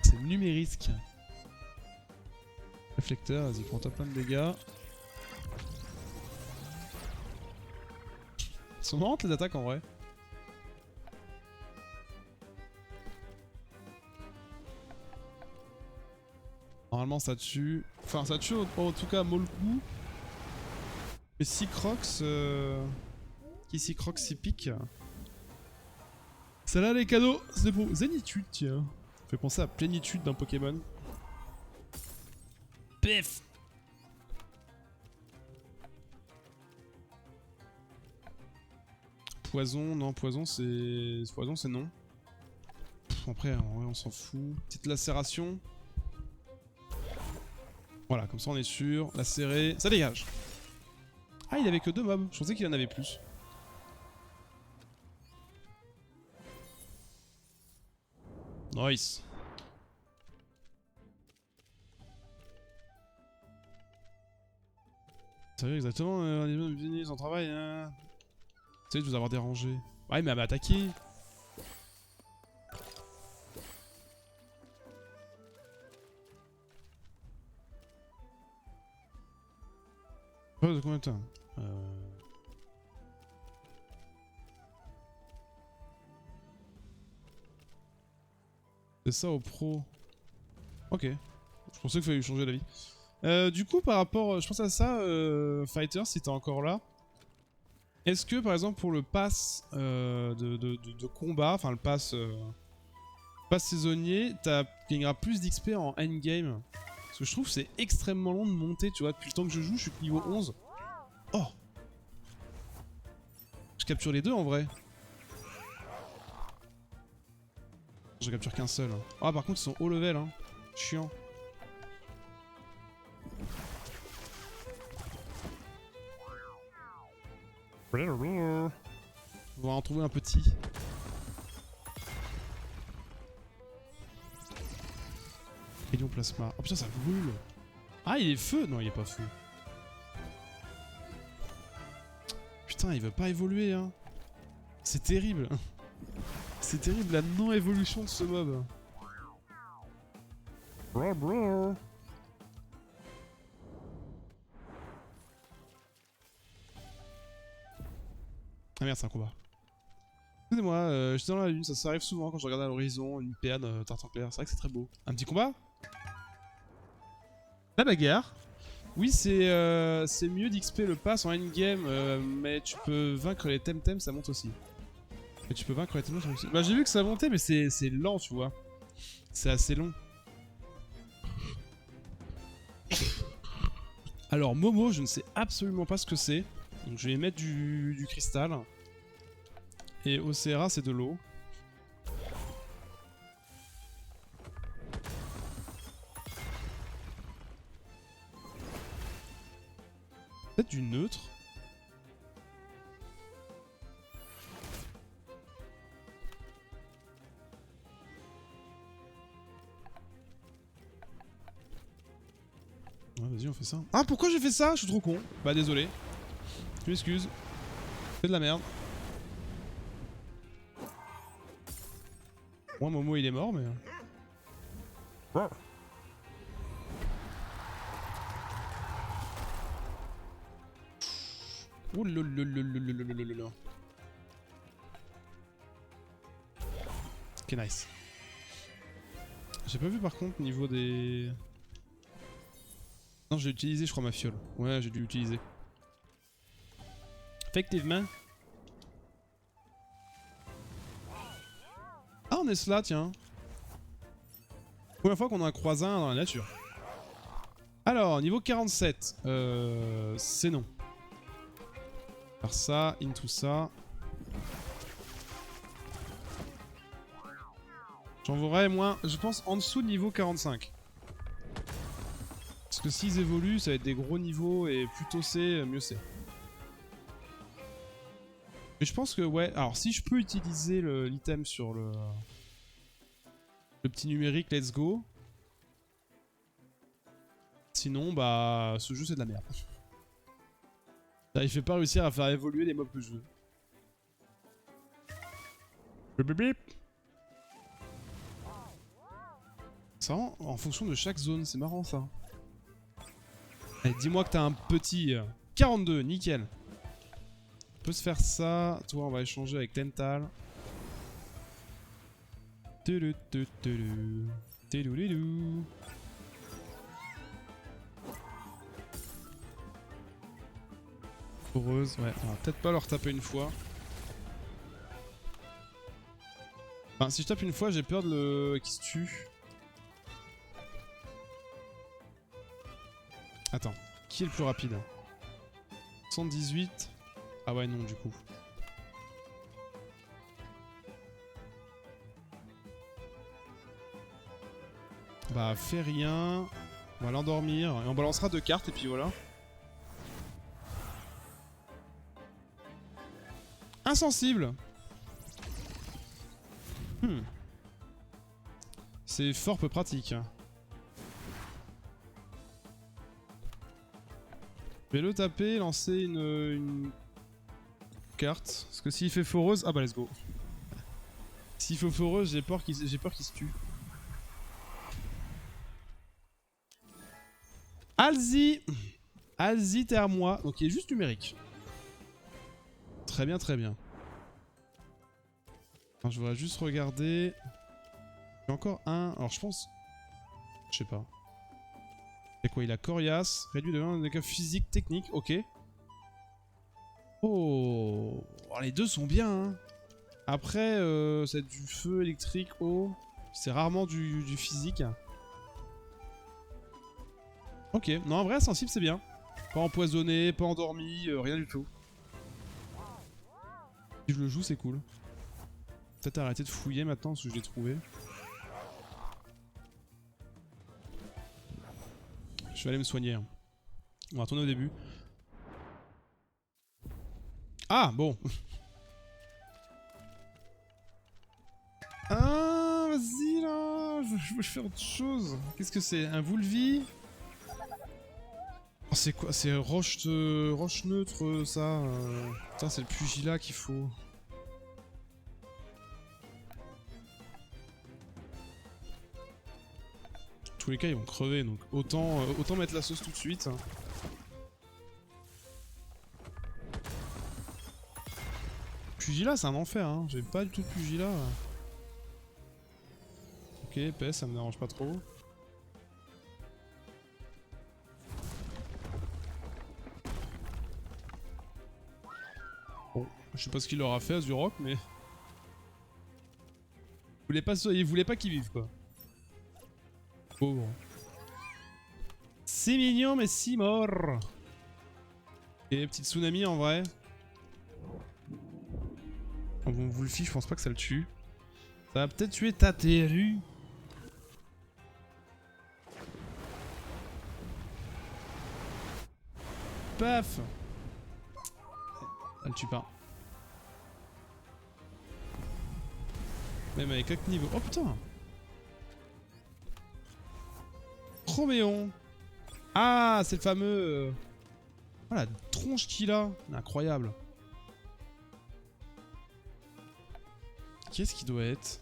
[SPEAKER 1] C'est numérisque. Réflecteur, vas-y, prends-toi plein de dégâts. Ils sont marrantes les attaques en vrai. Normalement ça tue. Enfin ça tue en tout cas Molku. Mais si Crocs... Qui si Crocs s'y pique. Celle-là les cadeaux, c'est beau. Zénitude tiens. Ça fait penser à plénitude d'un Pokémon. Pif. Poison, non, poison c'est... Poison c'est non. Pff, après, en vrai, on s'en fout. Petite lacération. Voilà, comme ça on est sûr. Lacéré, ça dégage. Ah, il avait que 2 mobs. Je pensais qu'il en avait plus. Nice. Sérieux, exactement, venez sans travail, hein. Désolé de vous avoir dérangé. Ouais, mais elle m'a attaqué. Oh, de combien de temps? C'est ça au pro. Ok. Je pensais qu'il fallait lui changer d'avis. Du coup, par rapport... Je pense à ça, Fighter, si t'es encore là. Est-ce que, par exemple, pour le pass de combat, enfin le pass saisonnier, tu gagneras plus d'XP en endgame? Parce que je trouve que c'est extrêmement long de monter, tu vois. Depuis le temps que je joue, je suis niveau 11. Oh! Je capture les deux en vrai. Je capture qu'un seul. Ah, par contre, ils sont haut level, hein. Chiant. On va en trouver un petit. Rayon plasma. Oh putain, ça brûle. Ah, il est feu. Non, il est pas feu. Putain, il veut pas évoluer, hein. C'est terrible. C'est terrible la non-évolution de ce mob. Ah merde, c'est un combat. Excusez-moi, j'étais dans la lune, ça arrive souvent quand je regarde à l'horizon, une perle, tartan clair, c'est vrai que c'est très beau. Un petit combat? La bagarre. Oui, c'est mieux d'XP le pass en endgame, mais tu peux vaincre les Temtem, ça monte aussi. Mais tu peux vaincre les Temtem, ça monte aussi. Bah j'ai vu que ça montait, mais c'est lent, tu vois. C'est assez long. Alors Momo, je ne sais absolument pas ce que c'est. Donc je vais mettre du cristal. Et Ocera, c'est de l'eau. Peut-être du neutre. Ouais, vas-y, on fait ça. Ah, pourquoi j'ai fait ça? Je suis trop con. Bah, désolé. Je m'excuse. C'est de la merde. Moi, Momo, il est mort, mais... Ouh là. Ok, nice. J'ai pas vu par contre niveau des... Non, j'ai utilisé je crois ma fiole. Ouais, j'ai dû l'utiliser. Effectivement. Ah, on est là, tiens. Première fois qu'on a un croisin dans la nature. Alors, niveau 47. C'est non. Faire ça, into ça. J'envoierai moins, je pense, en dessous de niveau 45. Parce que s'ils évoluent, ça va être des gros niveaux et plus tôt c'est, mieux c'est. Mais je pense que, ouais, alors si je peux utiliser l'item sur le petit numérique, let's go. Sinon, bah, ce jeu c'est de la merde. Il fait pas réussir à faire évoluer les mobs que je veux. Bip bip bip. Ça rend en fonction de chaque zone, c'est marrant ça. Allez, dis-moi que t'as un petit 42, nickel. On peut se faire ça. Toi, on va échanger avec Tental. Heureuse, ouais. On va peut-être pas leur taper une fois. Enfin, si je tape une fois, j'ai peur de le... qu'il se tue. Attends, qui est le plus rapide? 118. Ah ouais, non, du coup. Bah, fais rien. On va l'endormir. Et on balancera 2 cartes, et puis voilà. Insensible. C'est fort peu pratique. Je vais le taper, lancer une carte. Parce que s'il fait foreuse... Ah bah let's go. S'il fait foreuse, j'ai peur qu'il se tue. Alzi. Alzi, t'es à moi. Donc il est juste numérique. Très bien, très bien. Alors, je voudrais juste regarder... J'ai encore un... Alors je pense... Je sais pas. C'est quoi? Il a coriace, réduit de 1 dégâts physique, technique, ok. Oh, les deux sont bien, hein. Après, c'est du feu électrique, eau. C'est rarement du physique. Ok, non, en vrai, sensible, c'est bien. Pas empoisonné, pas endormi, rien du tout. Si je le joue, c'est cool. Peut-être arrêter de fouiller maintenant, parce que je l'ai trouvé. Je vais aller me soigner. On va retourner au début. Ah, bon. Ah, vas-y là. Je veux faire autre chose. Qu'est-ce que c'est? Un Vulvi? Oh, c'est quoi? C'est roche neutre, ça. Putain, c'est le pugilat qu'il faut. Dans tous les cas, ils vont crever, donc autant mettre la sauce tout de suite. Pugilat, c'est un enfer, hein. J'ai pas du tout de pugilat. Ok, épais, ça me dérange pas trop. Bon, je sais pas ce qu'il leur a fait à Zurok, mais... Il voulait pas qu'il vive, quoi. Pauvre. C'est mignon, mais si mort. Et petite tsunami en vrai. Oh, bon, Wolfie, je pense pas que ça le tue. Ça va peut-être tuer Tateru. Paf. Elle tue pas. Même avec 4 niveaux. Oh putain. Chroméon. Ah, c'est le fameux... Oh la tronche qu'il a. Incroyable. Qu'est-ce qu'il doit être?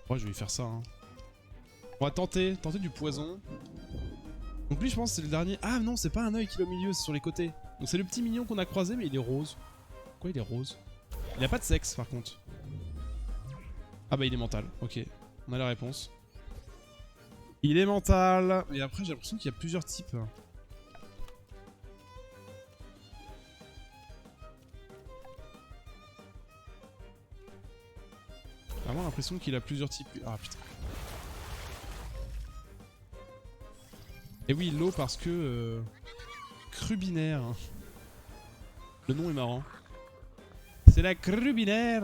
[SPEAKER 1] Ouais, je vais lui faire ça. Hein. On va tenter du poison. Donc lui, je pense que c'est le dernier. Ah non, c'est pas un œil qu'il est au milieu, c'est sur les côtés. Donc c'est le petit mignon qu'on a croisé, mais il est rose. Pourquoi il est rose? Il a pas de sexe, par contre. Ah bah il est mental. Ok, on a la réponse. Il est mental. Et après, j'ai l'impression qu'il y a plusieurs types. J'ai vraiment l'impression qu'il a plusieurs types. Ah putain. Et oui, l'eau parce que... Crubinaire. Le nom est marrant. C'est la Crubinaire.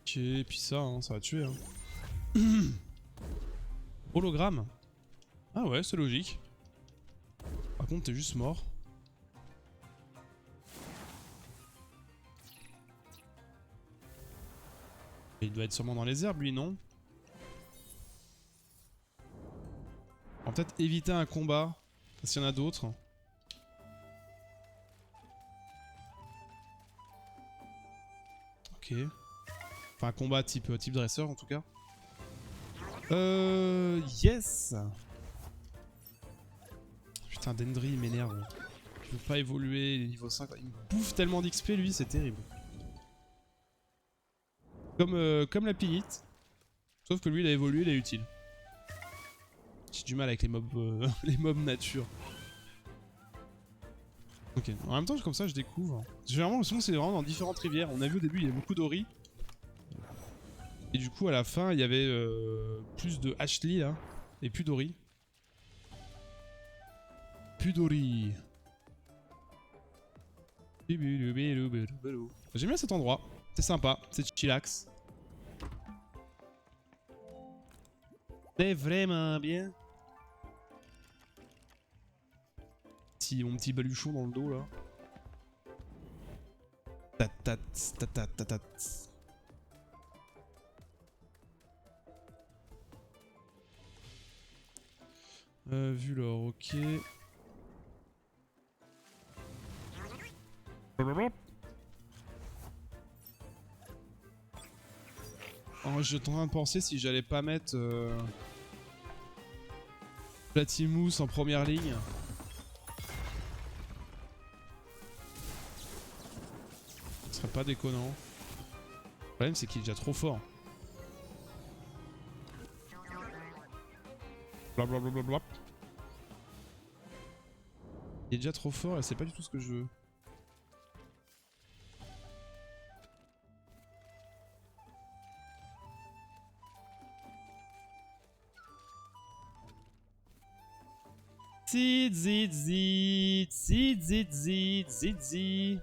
[SPEAKER 1] Ok, et puis ça, hein, ça va tuer. Hein. Hologramme. Ah ouais, c'est logique. Par contre, t'es juste mort. Il doit être sûrement dans les herbes, lui, non? On va peut-être éviter un combat, parce qu'il y en a d'autres. Ok. Enfin, un combat type dresseur, en tout cas. Yes. Putain, Dendry, il m'énerve. Je veux pas évoluer, il est niveau 5. Il me bouffe tellement d'XP, lui, c'est terrible. Comme la Pinite. Sauf que lui, il a évolué, il est utile. J'ai du mal avec les mobs, les mobs nature. Ok, en même temps, comme ça, je découvre. Généralement, le son, c'est vraiment dans différentes rivières. On a vu au début, il y avait beaucoup d'Ori. Et du coup, à la fin, il y avait plus de Ashley, là. Et plus d'Ori. Plus d'Ori. J'aime bien cet endroit. C'est sympa, c'est chillax. C'est vraiment bien. Mon petit baluchon dans le dos là. Tatat, tatat, tatat. Vu l'or, ok. Oh, je suis en train de penser si j'allais pas mettre Platimous en première ligne. Ce serait pas déconnant. Le problème c'est qu'il est déjà trop fort. Blablabla. Il est déjà trop fort et c'est pas du tout ce que je veux. Zit zit zit, zit zit zit, zit zit.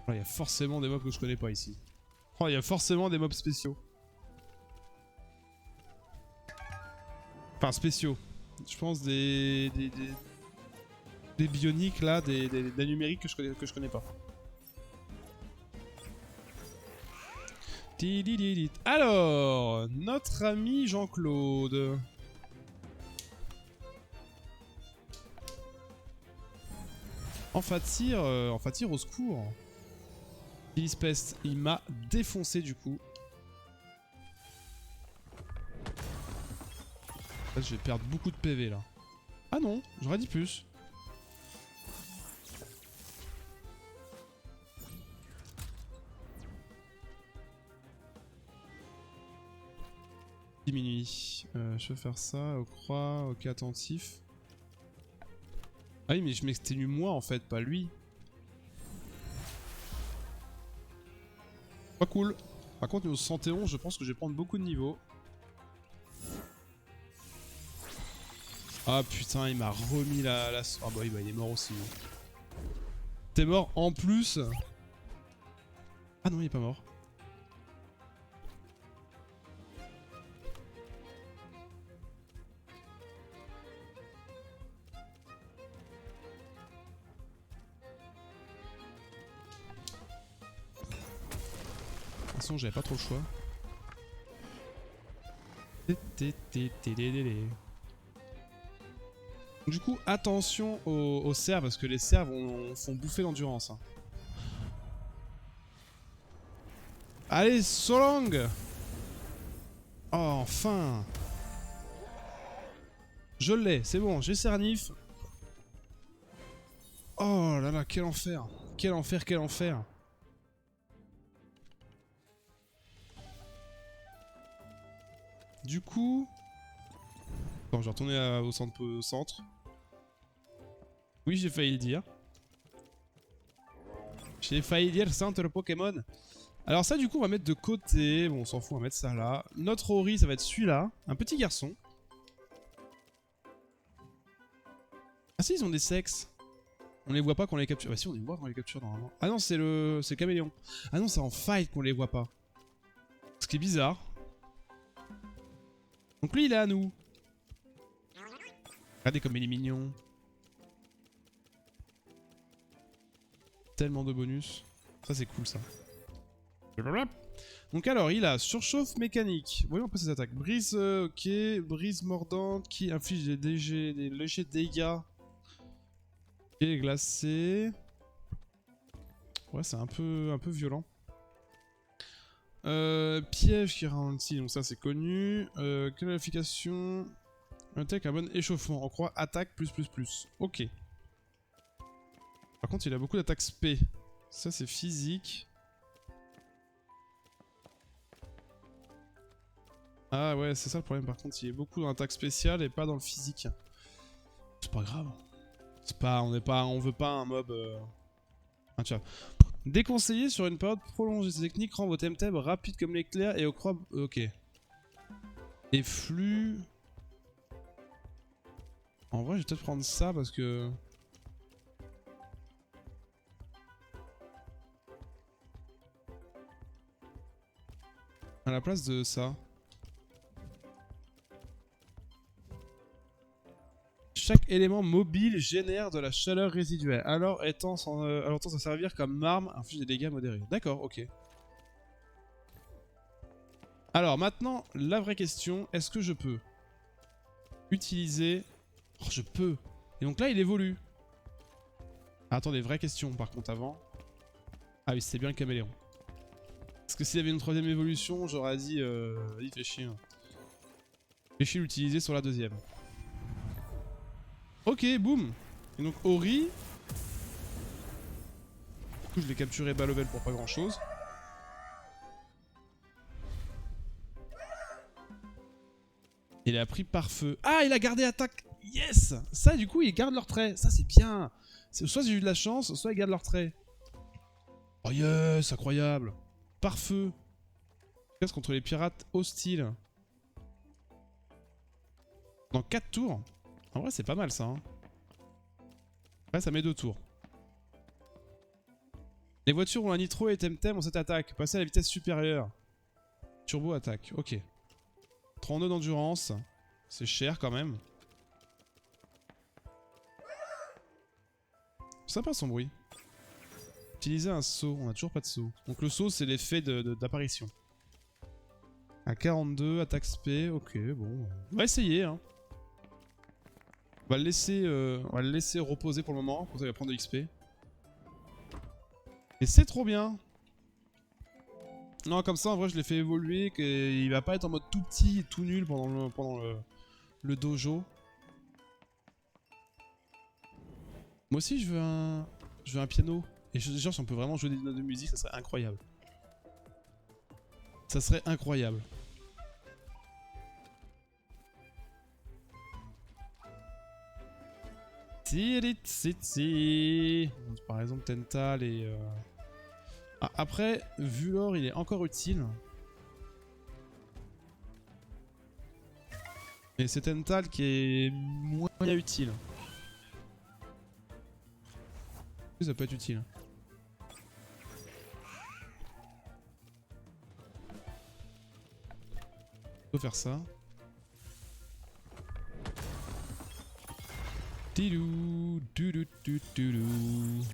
[SPEAKER 1] Il y a forcément des mobs que je connais pas ici. Oh, il y a forcément des mobs spéciaux. Enfin, spéciaux. Je pense des bioniques là, des numériques que je connais pas. Alors, notre ami Jean-Claude. Enfatir au secours. Peste, il m'a défoncé du coup. Là, je vais perdre beaucoup de PV là. Ah non, j'aurais dit plus. Diminue. Je peux faire ça, au croix, ok, attentif. Ah oui, mais je m'exténue moi en fait, pas lui. Pas cool. Par contre, niveau 71, je pense que je vais prendre beaucoup de niveaux. Ah putain, il m'a remis la... Ah bah oui, bah il est mort aussi. T'es mort en plus. Ah non, il est pas mort. De toute façon, j'avais pas trop le choix. Du coup, attention aux cerfs, parce que les cerfs font bouffer l'endurance. Hein. Allez, Solong! Oh, enfin! Je l'ai, c'est bon, j'ai Cernif. Oh là là, quel enfer! Quel enfer, quel enfer! Du coup... Bon, je vais retourner au centre. Oui, j'ai failli le dire. J'ai failli dire centre Pokémon. Alors ça, du coup, on va mettre de côté. Bon, on s'en fout, on va mettre ça là. Notre Ori, ça va être celui-là. Un petit garçon. Ah si, ils ont des sexes. On les voit pas quand on les capture. Bah si, on les voit quand on les capture normalement. Ah non, c'est le caméléon. Ah non, c'est en fight qu'on les voit pas. Ce qui est bizarre. Donc lui, il est à nous. Regardez comme il est mignon. Tellement de bonus. Ça, c'est cool, ça. Donc alors, il a surchauffe mécanique. Voyons un peu ses attaques. Brise, ok. Brise mordante qui inflige des légers dégâts. Ok, glacé. Ouais, c'est un peu violent. Piège qui ralentit, donc ça c'est connu. Qualification. Attaque un bon échauffement. On croit attaque plus. Ok. Par contre, il a beaucoup d'attaques spé. Ça c'est physique. Ah ouais, c'est ça le problème. Par contre, il est beaucoup dans l'attaque spéciale et pas dans le physique. C'est pas grave. C'est pas, on veut pas un mob. Un chat. Déconseillé sur une période prolongée. Ces techniques rend vos temtem rapides comme l'éclair et au croix. Ok. Et flux. En vrai, je vais peut-être prendre ça parce que. À la place de ça. Chaque élément mobile génère de la chaleur résiduelle, alors alors tend à servir comme arme, inflige des dégâts modérés. D'accord, ok. Alors maintenant, la vraie question, est-ce que je peux utiliser... Oh, je peux. Et donc là, il évolue. Ah, attendez, vraie question par contre avant. Ah oui, c'est bien le caméléon. Parce que s'il y avait une troisième évolution, j'aurais dit... il fait chier. Hein. Fait chier l'utiliser sur la deuxième. Ok, boum. Et donc Ori... Du coup, je l'ai capturé bas level pour pas grand chose. Il a pris par feu. Ah, il a gardé attaque. Yes. Ça, du coup, ils gardent leur trait. Ça, c'est bien. Soit j'ai eu de la chance, soit ils gardent leur trait. Oh yes, incroyable. Par feu. Casse contre les pirates hostiles. Dans 4 tours. En vrai, c'est pas mal ça. Hein. Ouais, ça met 2 tours. Les voitures ont un nitro et Temtem ont cette attaque. Passer à la vitesse supérieure. Turbo attaque, ok. 32 d'endurance. C'est cher quand même. Sympa son bruit. Utiliser un saut, on a toujours pas de saut. Donc le saut c'est l'effet d'apparition. À 42, attaque spé, ok bon. On va essayer hein. On va le laisser reposer pour le moment, pour ça il va prendre de l'XP. Et c'est trop bien. Non comme ça en vrai je l'ai fait évoluer, qu'il va pas être en mode tout petit et tout nul pendant le dojo. Moi aussi je veux un piano. Et genre si on peut vraiment jouer des notes de musique ça serait incroyable. Ça serait incroyable. Par exemple Tental et... Ah, après, Vulor il est encore utile. Mais c'est Tental qui est moins utile. Ça peut être utile. On peut faire ça. Tidou, doudou, doudou.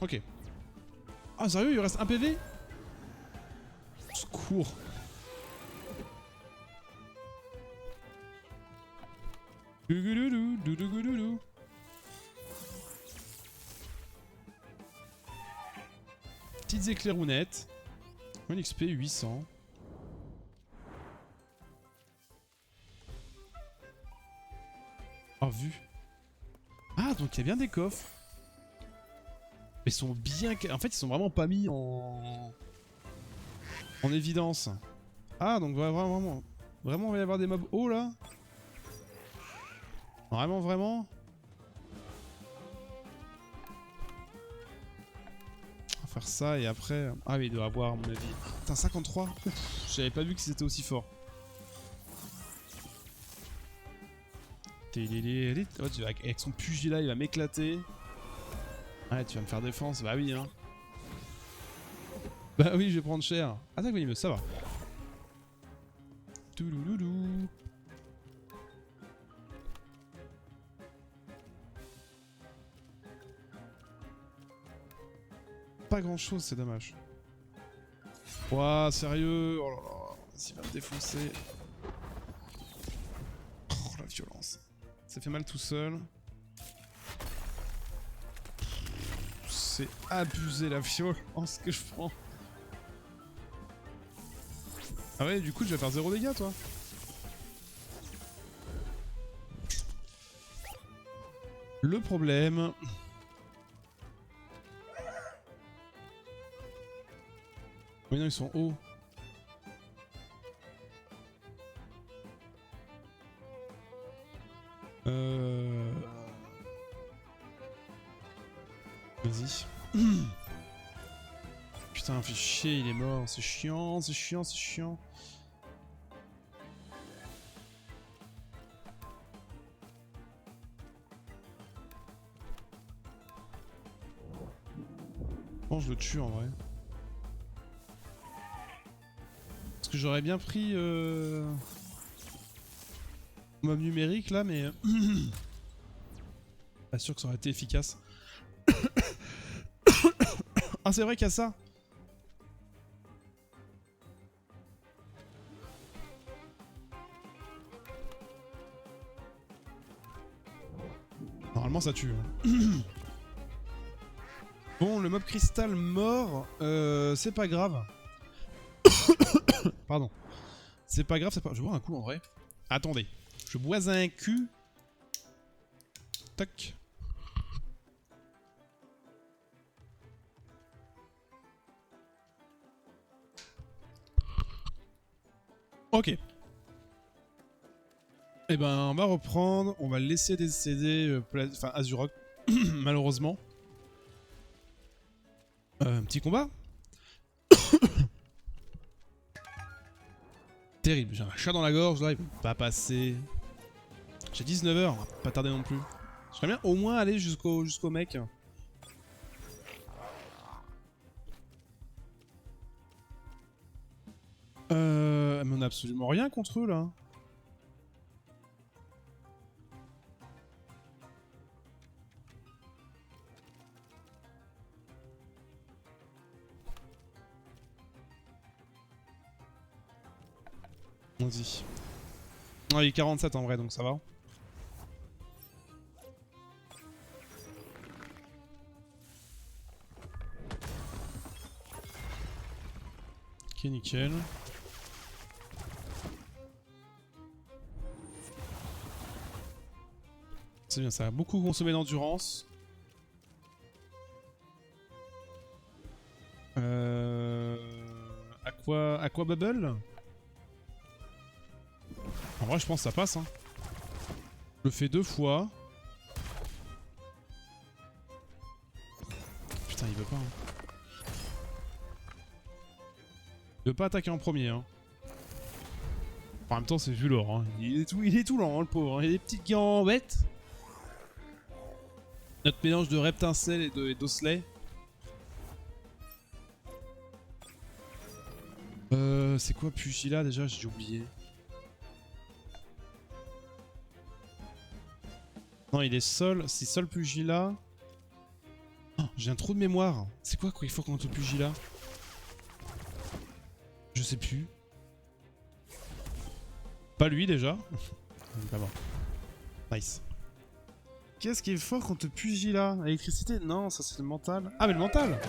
[SPEAKER 1] Ok. Ah sérieux, il reste un PV? Secours. Doudou, doudou, doudou. Petites éclairounettes. Un XP 800. Oh, vu. Ah, donc il y a bien des coffres. Mais ils sont bien... En fait, ils sont vraiment pas mis en évidence. Ah, donc vraiment... Vraiment, il va y avoir des mobs hauts, là? Vraiment? On va faire ça, et après... Ah oui, il doit avoir, à mon avis... Putain, 53? J'avais pas vu que c'était aussi fort. Oh, avec son pugilat, il va m'éclater. Ouais, tu vas me faire défense, bah oui, hein. Bah oui, je vais prendre cher. Attaque venimeuse, ça va. Toulouloulou. Pas grand chose, c'est dommage. Ouah, sérieux? Oh là là, il va me défoncer. Oh, la violence. Ça fait mal tout seul. C'est abusé la violence que je prends. Ah ouais, du coup, je vais faire 0 dégâts, toi. Le problème... Oui, non, ils sont hauts. Vas-y. Putain, fait chier, il est mort. C'est chiant, c'est chiant, c'est chiant. Bon, je le tue en vrai. Parce que j'aurais bien pris mob numérique là, mais pas sûr que ça aurait été efficace. Ah, c'est vrai qu'il y a ça. Normalement, ça tue. Bon, le mob cristal mort, c'est pas grave. Pardon. C'est pas grave, c'est pas... Je bois un coup en vrai. Attendez. Je bois un cul. Tac. Ok. Eh ben, on va reprendre. On va le laisser décéder. Enfin, Azurok. Malheureusement. Un petit combat. Terrible. J'ai un chat dans la gorge là. Il peut pas passer. J'ai 19h. On va pas tarder non plus. J'aimerais bien au moins aller jusqu'au mec. Mais on a absolument rien contre eux là. Vas-y. Ah, il est 47 en vrai, donc ça va. Ok, nickel. C'est bien, ça a beaucoup consommé d'endurance. Aqua Bubble. En vrai, je pense que ça passe. Hein. Je le fais 2 fois. Putain, il veut pas. Hein. Il veut pas attaquer en premier. Hein. En même temps, c'est Vulor. Hein. Il est tout lent, hein, le pauvre. Hein. Il a des petites gambettes. Notre mélange de Reptincelle et d'Osley. C'est quoi Pugilat déjà? J'ai oublié. Non, il est Sol. C'est Sol Pugilat. Oh, j'ai un trou de mémoire. C'est quoi il faut contre Pugilat? Je sais plus. Pas lui déjà. D'abord. Nice. Qu'est-ce qui est fort contre Pugilat? L'électricité? Non, ça c'est le mental. Ah, mais le mental!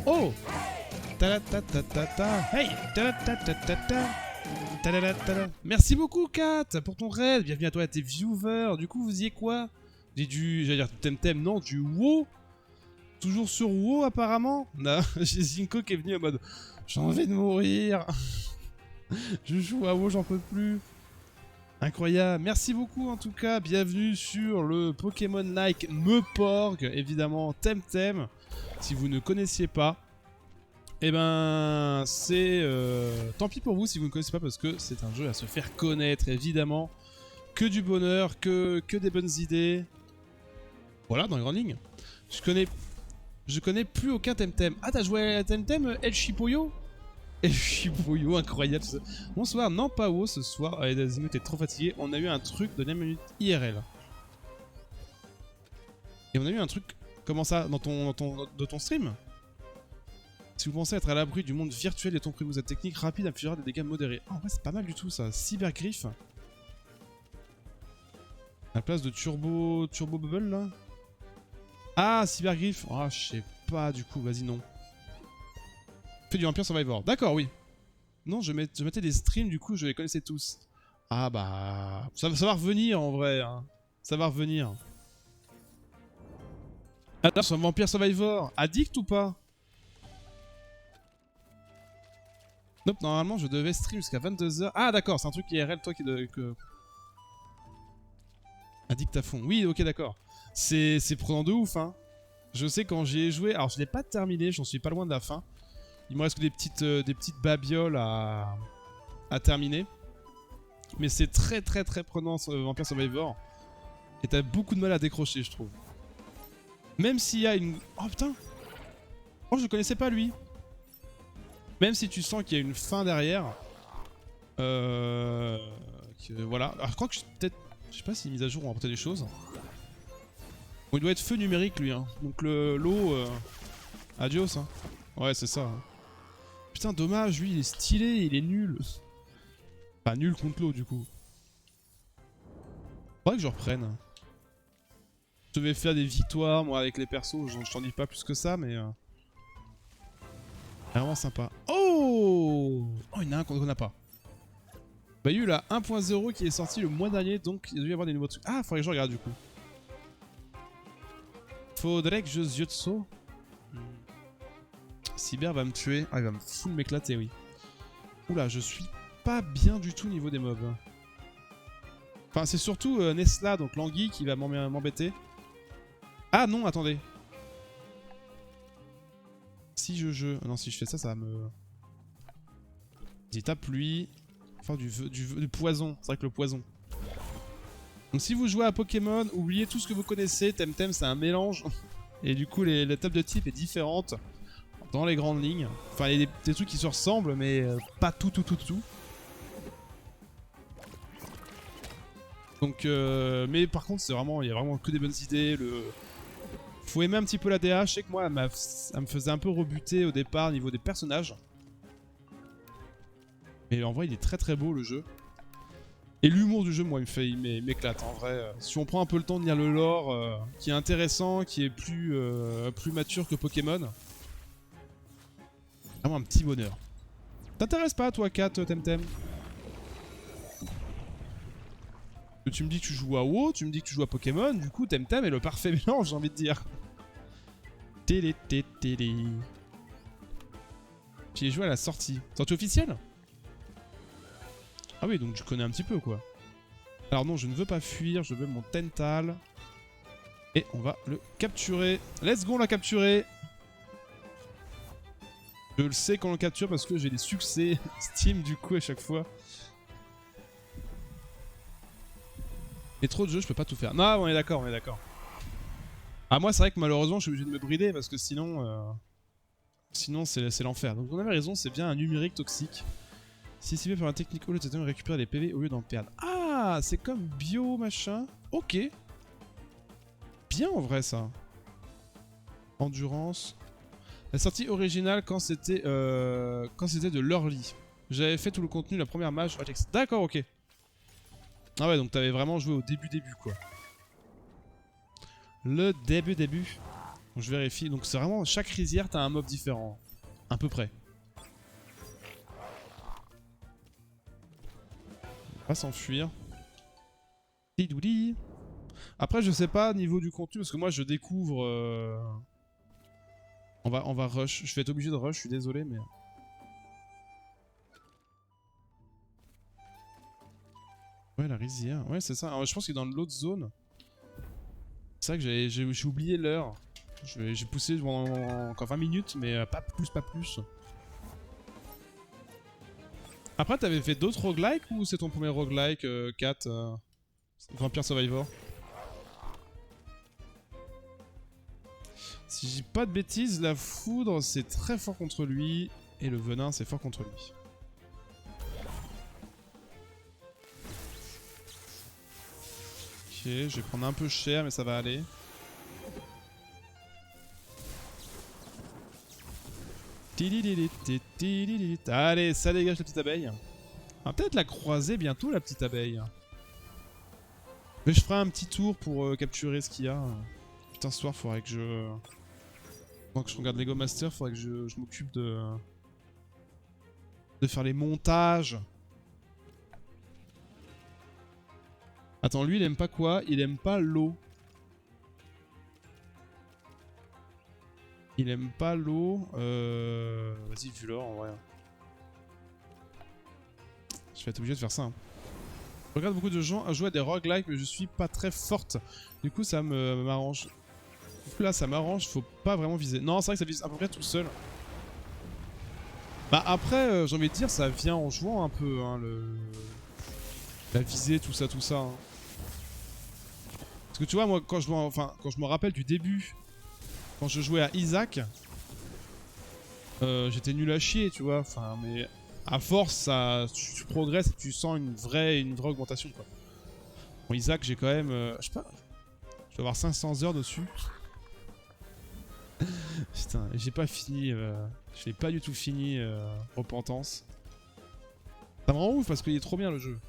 [SPEAKER 1] Oh! Ta-da-ta-ta-ta-ta. Hey! Ta-da-ta-ta-ta-ta. Ta-da-da-ta-da. Merci beaucoup, Kat, pour ton raid. Bienvenue à toi et à tes viewers. Du coup, vous y êtes quoi? J'ai du. J'allais dire Temtem, non, du WoW. Toujours sur WoW, apparemment. Non, j'ai Zinko qui est venu en mode. J'ai envie de mourir. Je joue à WoW, j'en peux plus. Incroyable. Merci beaucoup, en tout cas. Bienvenue sur le Pokémon Like Meporg. Évidemment, Temtem. Si vous ne connaissiez pas. Eh ben, c'est... tant pis pour vous si vous ne connaissez pas parce que c'est un jeu à se faire connaître, évidemment. Que du bonheur, que des bonnes idées. Voilà, dans les grandes lignes. Je connais plus aucun Temtem. Ah, t'as joué à Temtem, El Chipoyo? El Chipoyo, incroyable. Bonsoir, non pas haut ce soir. Allez, Dazimo, t'es trop fatigué. On a eu un truc de 9 minutes IRL. Et on a eu un truc... Comment ça? Dans ton stream? Si vous pensez être à l'abri du monde virtuel et ton prix, vous êtes technique rapide, infligera des dégâts modérés. Ah, en vrai, c'est pas mal du tout ça. Cybergriffe. À la place de Turbo Bubble là. Ah, Cybergriffe. Ah, je sais pas du coup, vas-y, non. Fais du Vampire Survivor. D'accord, oui. Non, je mettais des streams, du coup, je les connaissais tous. Ah bah. Ça va revenir en vrai. Hein. Ça va revenir. Attends, sur Vampire Survivor. Addict ou pas? Nope, normalement je devais stream jusqu'à 22h. Ah d'accord, c'est un truc IRL toi qui que... Addict à fond. Oui, ok d'accord. C'est prenant de ouf hein. Je sais quand j'y ai joué, alors je l'ai pas terminé, j'en suis pas loin de la fin. Il me reste que des petites babioles à terminer. Mais c'est très prenant Vampire Survivor. Et t'as beaucoup de mal à décrocher je trouve. Même s'il y a une... Oh putain. Oh je connaissais pas lui. Même si tu sens qu'il y a une fin derrière. Voilà. Alors je crois que peut-être... Je sais pas si les mises à jour ont apporté des choses. Bon, il doit être feu numérique lui. Hein. Donc l'eau... Adios. Hein. Ouais c'est ça. Hein. Putain dommage, lui il est stylé, il est nul. Pas nul contre l'eau du coup. Faudrait que je reprenne. Je devais faire des victoires moi avec les persos, je t'en dis pas plus que ça mais... Vraiment sympa. Oh, il y en a un qu'on n'a pas. Bah, il y a eu la 1.0 qui est sorti le mois dernier, donc il doit y avoir des nouveaux trucs. Ah, faudrait que je regarde du coup. Faudrait que je Zyotso. Cyber va me tuer. Ah, il va me full m'éclater, oui. Oula, je suis pas bien du tout au niveau des mobs. Enfin, c'est surtout Nesla, donc l'anguille, qui va m'embêter. Ah non, attendez. Si non, si je fais ça, ça va me... Vas-y, tape lui. Enfin, du poison. C'est vrai que le poison. Donc si vous jouez à Pokémon, oubliez tout ce que vous connaissez, Temtem c'est un mélange. Et du coup la table de type est différente dans les grandes lignes. Enfin il y a des trucs qui se ressemblent mais pas tout. Donc mais par contre c'est vraiment, il y a vraiment que des bonnes idées. Faut aimer un petit peu la DA, je sais que moi elle me faisait un peu rebuter au départ au niveau des personnages. Mais en vrai il est très beau le jeu. Et l'humour du jeu, moi, il m'éclate en vrai. Si on prend un peu le temps de lire le lore, qui est intéressant, qui est plus mature que Pokémon, vraiment un petit bonheur. T'intéresses pas, toi, Kat, Temtem? Tu me dis que tu joues à WoW, tu me dis que tu joues à Pokémon, du coup, Temtem est le parfait mélange, j'ai envie de dire. Télé. J'y ai joué à la sortie. Sortie officielle? Ah oui, donc tu connais un petit peu, quoi. Alors non, je ne veux pas fuir, je veux mon Tental. Et on va le capturer. Let's go, on l'a capturé. Je le sais quand on le capture parce que j'ai des succès Steam du coup à chaque fois. Et trop de jeux, je peux pas tout faire. Non, on est d'accord, Ah moi c'est vrai que malheureusement je suis obligé de me brider parce que sinon... sinon c'est l'enfer. Donc on avait raison, c'est bien un numérique toxique. Si ciblé par un technique au lieu de récupérer des PV au lieu d'en perdre. Ah, c'est comme bio machin. Ok. Bien en vrai ça. Endurance. La sortie originale quand c'était de l'early. J'avais fait tout le contenu de la première match. D'accord, ok. Ah ouais, donc t'avais vraiment joué au début quoi. Le début. Donc je vérifie. Donc c'est vraiment chaque rizière t'as un mob différent. À peu près. On va s'enfuir. Tidouli. Après je sais pas niveau du contenu parce que moi je découvre... On va rush. Je vais être obligé de rush, je suis désolé mais... Ouais la rizière. Ouais c'est ça. Alors, je pense qu'il est dans l'autre zone. C'est vrai que j'ai oublié l'heure. J'ai poussé pendant encore 20 minutes mais pas plus. Après t'avais fait d'autres roguelikes ou c'est ton premier roguelike 4 Vampire Survivor? Si je dis pas de bêtises, la foudre c'est très fort contre lui et le venin c'est fort contre lui. Ok, je vais prendre un peu cher mais ça va aller. Allez, ça dégage la petite abeille. On va peut-être la croiser bientôt la petite abeille. Mais je ferai un petit tour pour capturer ce qu'il y a. Putain, ce soir faudrait que je... Pendant que je regarde Lego Master, faudrait que je m'occupe de faire les montages. Attends, lui il aime pas quoi? Il aime pas l'eau. Il aime pas l'eau. Vas-y, Vulor en vrai. Je vais être obligé de faire ça. Hein. Je regarde beaucoup de gens à jouer à des roguelikes, mais je suis pas très forte. Du coup, ça m'arrange. Du coup, là, ça m'arrange, faut pas vraiment viser. Non, c'est vrai que ça vise à peu près tout seul. Bah, après, j'ai envie de dire, ça vient en jouant un peu, hein, la visée, tout ça. Hein. Parce que tu vois, moi, quand je me rappelle du début, quand je jouais à Isaac, j'étais nul à chier, tu vois. Enfin, mais à force, ça, tu progresses et tu sens une vraie augmentation, quoi. Bon, Isaac, j'ai quand même, je sais pas, je dois avoir 500 heures dessus. Putain, j'ai pas fini, je l'ai pas du tout fini, Repentance. Ça me rend ouf parce qu'il est trop bien le jeu.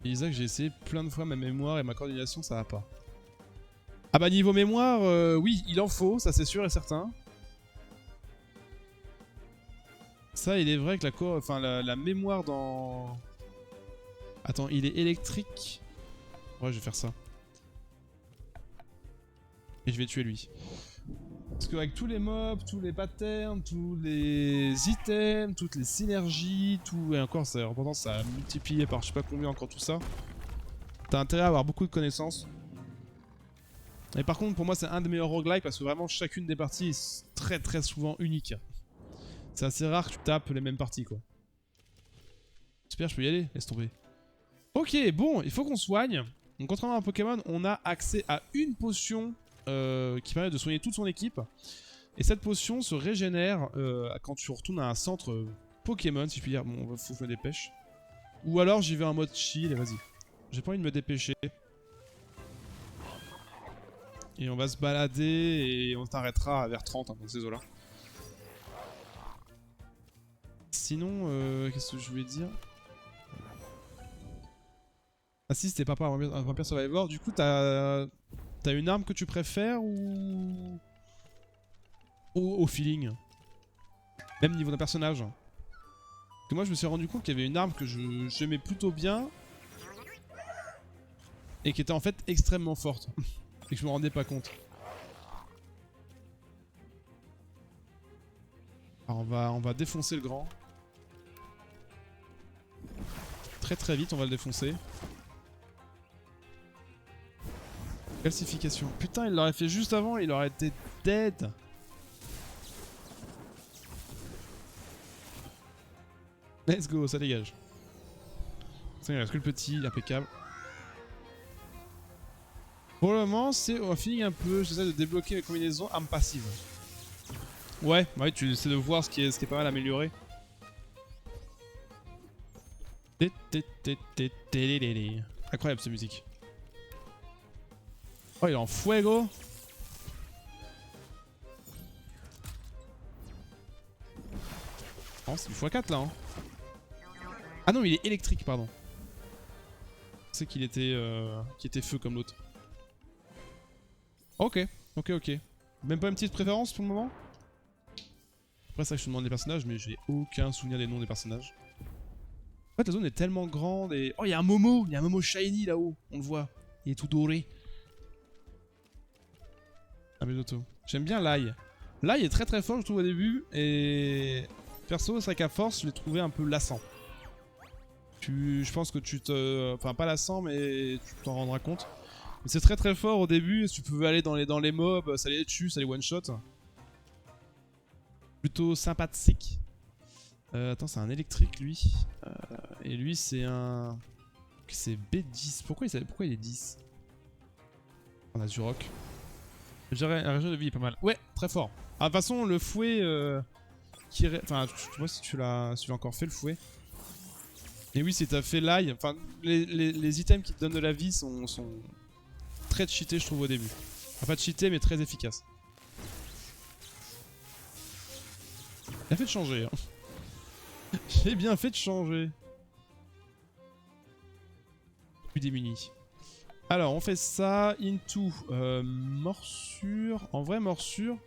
[SPEAKER 1] Isaac, j'ai essayé plein de fois ma mémoire et ma coordination, ça va pas. Ah bah niveau mémoire, oui, il en faut, ça c'est sûr et certain. Ça, il est vrai que la mémoire dans... Attends, il est électrique. Ouais, je vais faire ça. Et je vais tuer lui. Parce qu'avec tous les mobs, tous les patterns, tous les items, toutes les synergies, tout... Et encore, pourtant ça a multiplié par je sais pas combien encore tout ça. T'as intérêt à avoir beaucoup de connaissances. Et par contre, pour moi, c'est un des meilleurs roguelikes parce que vraiment, chacune des parties est très souvent unique. C'est assez rare que tu tapes les mêmes parties quoi. J'espère que je peux y aller, laisse tomber. Ok, bon, il faut qu'on soigne. Donc contrairement à un Pokémon, on a accès à une potion qui permet de soigner toute son équipe. Et cette potion se régénère quand tu retournes à un centre Pokémon, si je puis dire. Bon, faut que je me dépêche. Ou alors j'y vais en mode chill et vas-y. J'ai pas envie de me dépêcher. Et on va se balader et on s'arrêtera vers 30 dans ces eaux-là. Sinon, qu'est-ce que je voulais dire? Ah si, c'était pas un Vampire Survivor. Du coup, t'as une arme que tu préfères ou au feeling? Même niveau d'un personnage. Parce que moi, je me suis rendu compte qu'il y avait une arme que j'aimais plutôt bien et qui était en fait extrêmement forte et que je me rendais pas compte. Alors on va défoncer le grand. Très très vite, on va le défoncer. Calcification. Putain, il l'aurait fait juste avant, il aurait été dead. Let's go, ça dégage. Ça, il reste que le petit, impeccable. Pour le moment, c'est un feeling un peu. J'essaie de débloquer les combinaisons armes passives. Ouais, tu essaies de voir ce qui est pas mal amélioré. Incroyable cette musique. Oh, il est en fuego. Oh, c'est du x4 là. Hein. Ah non, il est électrique, pardon. Je sais qu'il était feu comme l'autre. Ok. Même pas une petite préférence pour le moment? Après, c'est vrai que je te demande des personnages, mais j'ai aucun souvenir des noms des personnages. En fait, la zone est tellement grande et... Oh, il y a un Momo! Il y a un Momo shiny là-haut. On le voit. Il est tout doré. Ah, mais d'auto. J'aime bien l'ail. L'ail est très très fort, je trouve, au début. Et... Perso, c'est vrai qu'à force, je l'ai trouvé un peu lassant. Je pense que tu te... Enfin, pas lassant, mais tu t'en rendras compte. Mais c'est très très fort au début. Si tu peux aller dans les mobs, ça les tue, ça les one-shot. Plutôt sympathique. Attends, c'est un électrique lui. Et lui, c'est un. C'est B10. Pourquoi il est 10? On a du rock. Un régime de vie est pas mal. Ouais, très fort. Ah, de toute façon, le fouet. Enfin, tu vois si tu l'as encore fait le fouet. Et oui, si t'as fait l'ail. Enfin, les items qui te donnent de la vie sont très cheatés, je trouve, au début. Enfin, pas cheatés, mais très efficaces. Il a fait de changer, hein. J'ai bien fait de changer. Plus démuni. Alors, on fait ça. Into. Morsure. En vrai, morsure.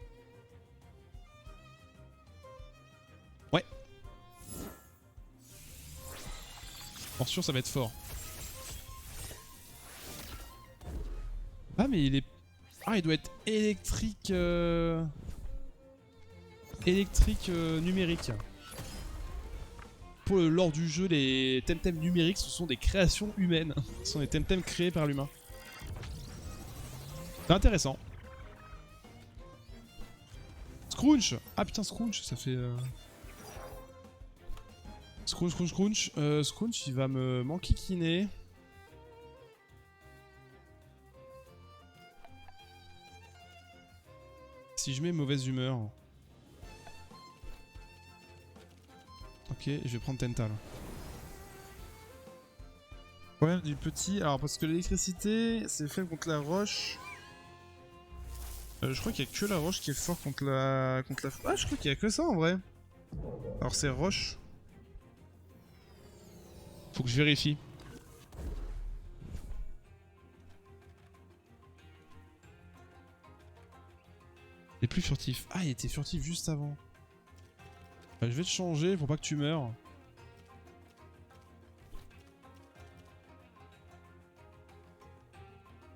[SPEAKER 1] Ouais. Morsure, ça va être fort. Ah, mais il est... Ah, il doit être électrique... Électrique numérique. Pour le lore du jeu, les Temtem numériques, ce sont des créations humaines. Ce sont des Temtem créés par l'humain. C'est intéressant. Scrunch. Ah putain, Scrunch, ça fait... Scrunch. Scrunch, il va m'enquiquiner. Si je mets mauvaise humeur... Ok, je vais prendre Tental. Problème du petit, alors parce que l'électricité c'est fait contre la roche. Je crois qu'il y a que la roche qui est fort contre la... Ah, je crois qu'il y a que ça en vrai. Alors c'est roche. Faut que je vérifie. Il est plus furtif. Ah, il était furtif juste avant. Je vais te changer pour pas que tu meurs.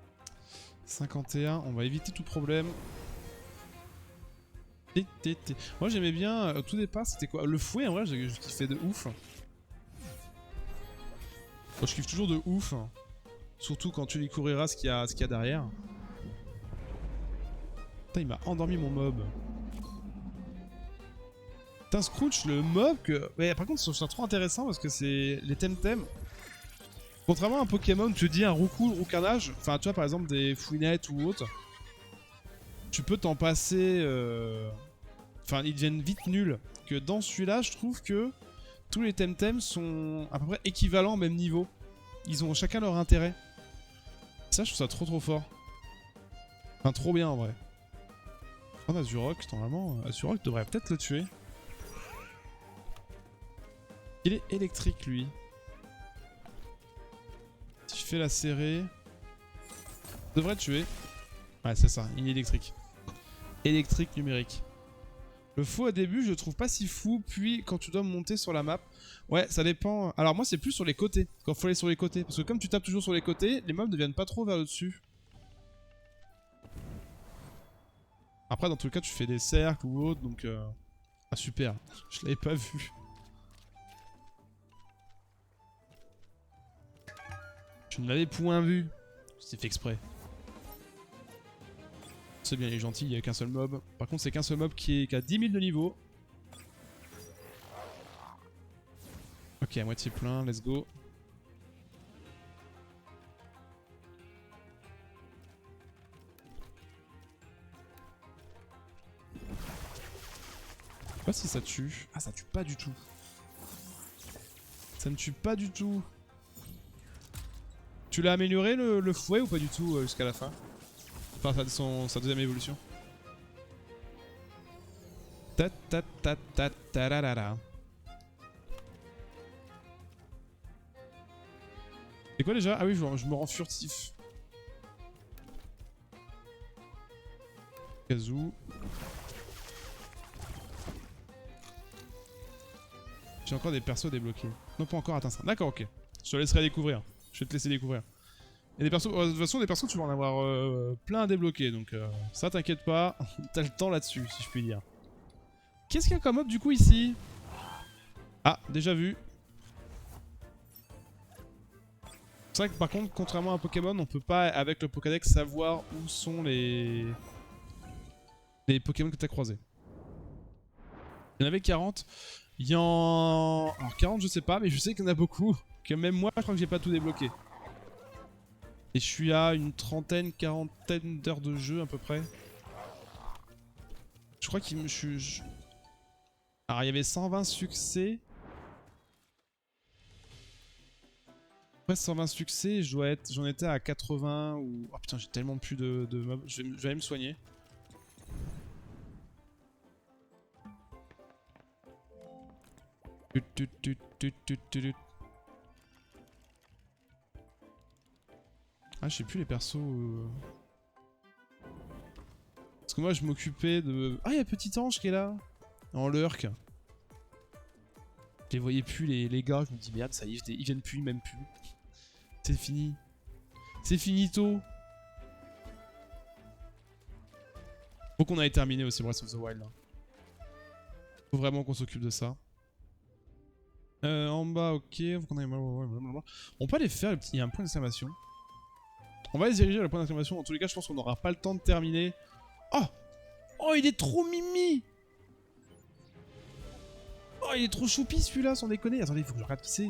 [SPEAKER 1] « 51, on va éviter tout problème. » Moi j'aimais bien, au tout départ c'était quoi? Le fouet en vrai je kiffais de ouf. Moi, je kiffe toujours de ouf. Surtout quand tu découvriras ce qu'il y a derrière. Putain, il m'a endormi mon mob. Putain, Scrooge, le mob que... Ouais, par contre, je trouve ça trop intéressant parce que c'est les Temtem. Contrairement à un Pokémon, tu dis un Roucou, Roucarnage, enfin tu vois par exemple des Fouinettes ou autre, tu peux t'en passer... Enfin, ils deviennent vite nuls. Que dans celui-là, je trouve que tous les Temtem sont à peu près équivalents au même niveau. Ils ont chacun leur intérêt. Ça, je trouve ça trop fort. Enfin, trop bien en vrai. On a Azurok, normalement, Azurok devrait peut-être le tuer. Il est électrique lui. Si je fais la serrée... Devrait tuer. Ouais, c'est ça, il est électrique. Électrique numérique. Le fou au début, je le trouve pas si fou, puis quand tu dois monter sur la map, ouais, ça dépend. Alors moi, c'est plus sur les côtés, quand faut aller sur les côtés. Parce que comme tu tapes toujours sur les côtés, les mobs ne viennent pas trop vers le dessus. Après, dans tous les cas, tu fais des cercles ou autre, donc... Ah super, je l'avais pas vu. Je ne l'avais point vu. C'est fait exprès. C'est bien, il est gentil, il n'y a qu'un seul mob. Par contre, c'est qu'un seul mob qui a 10 000 de niveau. Ok, à moitié plein, let's go. Je sais pas si ça tue. Ah, ça tue pas du tout. Ça ne tue pas du tout. Tu l'as amélioré le fouet ou pas du tout jusqu'à la fin? Enfin, sa deuxième évolution. Ta ta ta ta ta la la la. C'est quoi déjà? Ah oui, je me rends furtif. Kazoo. J'ai encore des persos débloqués. Non, pas encore atteint ça. D'accord, ok. Je te laisserai découvrir. Je vais te laisser découvrir. Et des persos, de toute façon, des persos, tu vas en avoir plein à débloquer. Donc, ça, t'inquiète pas. T'as le temps là-dessus, si je puis dire. Qu'est-ce qu'il y a comme mob du coup ici? Ah, déjà vu. C'est vrai que par contre, contrairement à un Pokémon, on peut pas, avec le Pokédex, savoir où sont les Pokémon que t'as croisés. Il y en avait 40. Il y en... Alors 40 je sais pas, mais je sais qu'il y en a beaucoup. Que même moi, je crois que j'ai pas tout débloqué. Et je suis à une trentaine, quarantaine d'heures de jeu à peu près. Je crois qu'il me... Alors il y avait 120 succès. Après 120 succès, j'en étais à 80 ou... Oh putain, j'ai tellement plus de mobs. Je vais aller me soigner. Ah, je sais plus les persos. Parce que moi, je m'occupais de... Ah, il y a Petit Ange qui est là. En lurk. Je les voyais plus, les gars. Je me dis, merde, ça y est, ils viennent plus, même plus. C'est fini. C'est finito. Faut qu'on aille terminer aussi Breath of the Wild. Là. Faut vraiment qu'on s'occupe de ça. En bas, ok. Faut qu'on aille... On peut aller faire le petit... Il y a un point d'exclamation. On va se diriger vers le point d'exclamation. En tous les cas, je pense qu'on n'aura pas le temps de terminer. Oh! Oh, il est trop mimi! Oh, il est trop choupi celui-là, sans déconner. Attendez, il faut que je regarde qui c'est.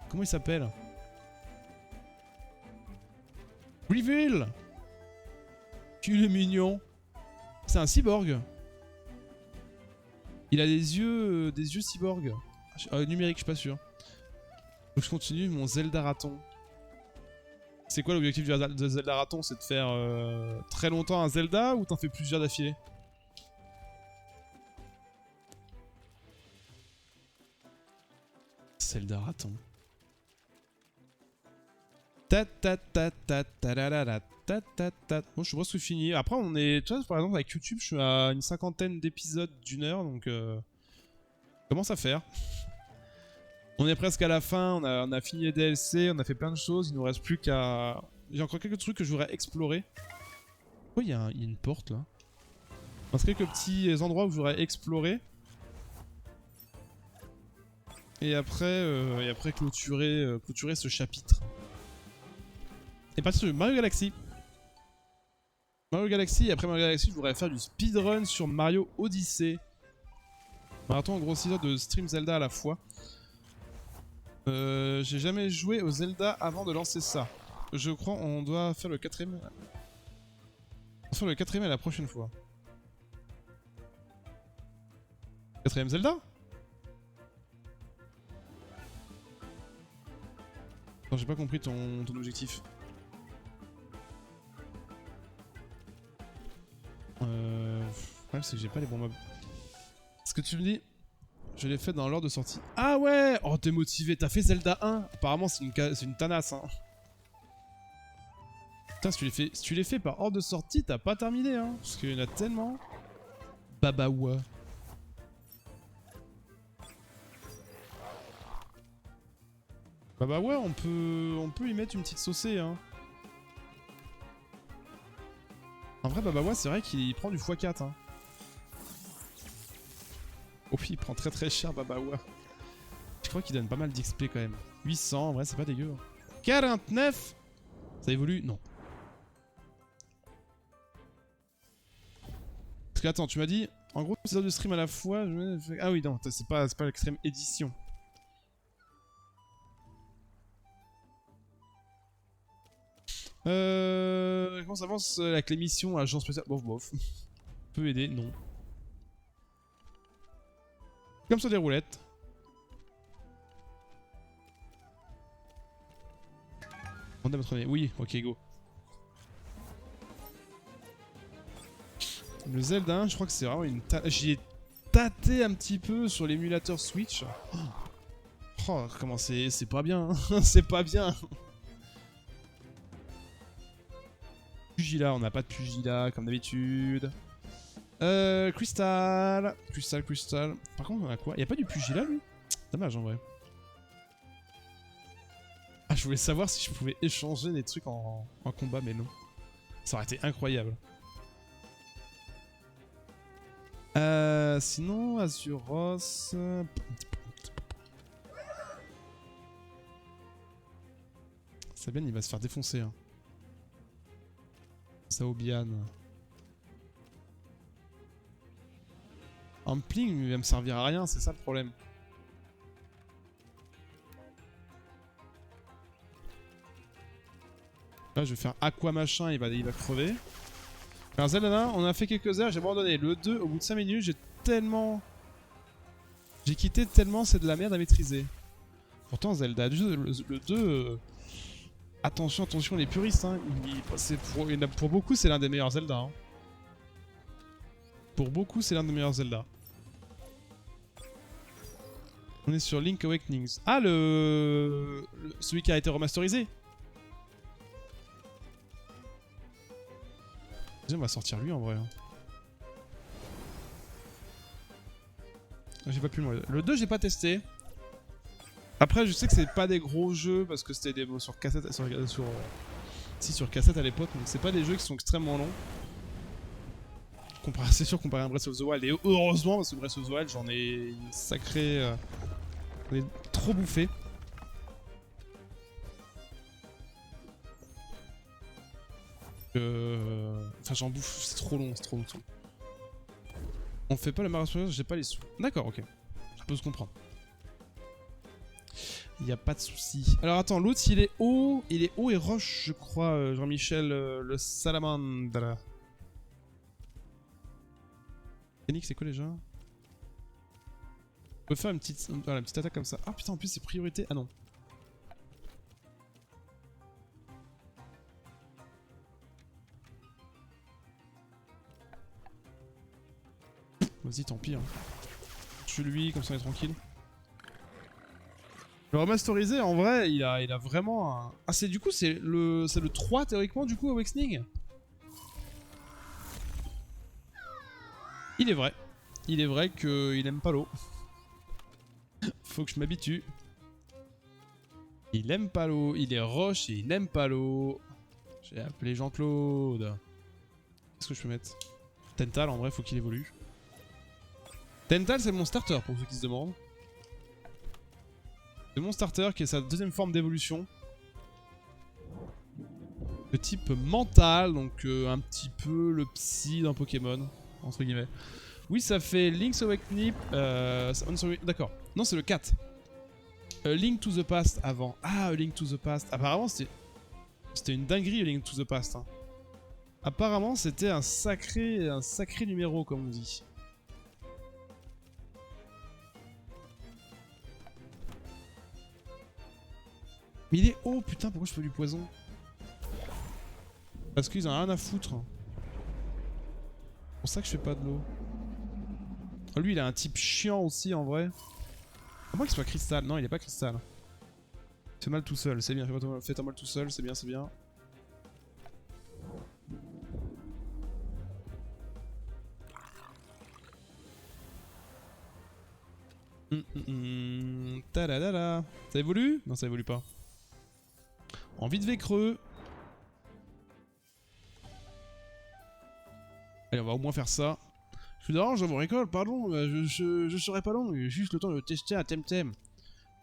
[SPEAKER 1] Comment il s'appelle? Reveal! Qu'il est mignon. C'est un cyborg. Il a des yeux cyborg. Numérique, je suis pas sûr. Donc je continue mon Zelda raton. C'est quoi l'objectif de Zelda raton? C'est de faire très longtemps un Zelda ou t'en fais plusieurs d'affilée? Zelda raton. Ta ta ta ta ta la la la ta ta ta. Bon, je suis presque fini. Après, on est. Tu vois, par exemple, avec YouTube, je suis à une cinquantaine d'épisodes d'1 heure, donc. Commence à faire. On est presque à la fin, on a fini les DLC, on a fait plein de choses, il nous reste plus qu'à... J'ai encore quelques trucs que je voudrais explorer. Oh, il y a une porte là. Il reste quelques petits endroits où je voudrais explorer. Et après clôturer ce chapitre. Et partir sur Mario Galaxy. Mario Galaxy, et après Mario Galaxy, je voudrais faire du speedrun sur Mario Odyssey. Marathon en gros 6 heures de stream Zelda à la fois. J'ai jamais joué au Zelda avant de lancer ça. Je crois on doit faire le 4ème. On va faire le 4ème à la prochaine fois. 4ème Zelda? Non, j'ai pas compris ton objectif. Le problème c'est que j'ai pas les bons mobs. Ce que tu me dis, je l'ai fait dans l'ordre de sortie. Ah ouais! Oh t'es motivé, t'as fait Zelda 1. Apparemment c'est une tanasse hein. Putain si tu les fais par ordre de sortie, t'as pas terminé hein. Parce qu'il y en a tellement. Babawa. Bah ouais, on peut y mettre une petite saucée hein. En vrai Babawa c'est vrai qu'il prend du x4 hein. Oh oui il prend très très cher Babawa. Je crois qu'il donne pas mal d'XP quand même. 800 en vrai c'est pas dégueu. 49. Ça évolue? Non. Parce que attends tu m'as dit en gros 6 heures de stream à la fois. Ah oui non c'est pas l'extrême édition. Comment ça avance avec l'émission Agent spécial? Bof bof. Peut aider, non. Comme ça des roulettes. On a votre nez. Oui, ok go. Le Zelda 1, je crois que c'est vraiment une j'y ai tâté un petit peu sur l'émulateur Switch. Oh, comment c'est pas bien. C'est pas bien. Pugilat, on n'a pas de Pugilat comme d'habitude. Crystal. Crystal. Par contre, on a quoi? Il n'y a pas du Pugilat lui? Dommage en vrai. Ah, je voulais savoir si je pouvais échanger des trucs en combat, mais non. Ça aurait été incroyable. Sinon, Azuros. Sabian, il va se faire défoncer. Hein. Saobian. Ampling, il va me servir à rien, c'est ça le problème. Là, je vais faire Aqua machin, il va crever. Alors Zelda, on a fait quelques heures, j'ai abandonné. Le 2, au bout de 5 minutes, j'ai quitté tellement c'est de la merde à maîtriser. Pourtant, Zelda 2, le 2... Attention, les puristes, hein. Pour beaucoup, c'est l'un des meilleurs Zelda. Hein. Pour beaucoup, c'est l'un des meilleurs Zelda. On est sur Link Awakenings. Ah, celui qui a été remasterisé. On va sortir lui en vrai. Hein. J'ai pas pu le 2, j'ai pas testé. Après, je sais que c'est pas des gros jeux parce que c'était des mots sur cassette, sur cassette à l'époque, donc c'est pas des jeux qui sont extrêmement longs. C'est sûr comparé à Breath of the Wild, et heureusement parce que Breath of the Wild, j'en ai une sacrée, j'en ai trop bouffé. Enfin, j'en bouffe, c'est trop long, On fait pas le marathon, j'ai pas les sous. D'accord, ok, ça peut se comprendre. Y a pas de souci. Alors attends, l'autre il est haut et roche, je crois, Jean-Michel, le salamandre. Yannick, c'est quoi déjà? On peut faire une petite attaque comme ça. Ah putain, en plus c'est priorité. Ah non. Vas-y, tant pis. Hein. Tue lui, comme ça on est tranquille. Le remasterisé, en vrai, il a vraiment un... Ah, c'est du coup, c'est le 3 théoriquement, du coup, Awakening. Il est vrai. Il est vrai qu'il aime pas l'eau. Faut que je m'habitue. Il aime pas l'eau. Il est roche et il n'aime pas l'eau. J'ai appelé Jean-Claude. Qu'est-ce que je peux mettre? Tental, en vrai, faut qu'il évolue. Tental, c'est mon starter, pour ceux qui se demandent. C'est mon starter qui est sa deuxième forme d'évolution. De type mental, donc un petit peu le psy d'un Pokémon, entre guillemets. Oui, ça fait Link's Awakening. D'accord. Non, c'est le 4. Link to the Past avant. Ah, Link to the Past. Apparemment, c'était une dinguerie, Link to the Past. Hein. Apparemment, c'était un sacré numéro, comme on dit. Mais il est haut, putain, pourquoi je fais du poison? Parce qu'ils en ont rien à foutre. C'est pour ça que je fais pas de l'eau. Oh, lui, il a un type chiant aussi, en vrai. À moins qu'il soit cristal. Non, il est pas cristal. Fais mal tout seul, c'est bien. Fais-toi mal tout seul, c'est bien, c'est bien. Tadadada. Ça évolue? Non, ça évolue pas. Envie de V creux. Allez, on va au moins faire ça. Je suis dehors, je vous récolte, pardon, je serai pas long, juste le temps de tester un Temtem.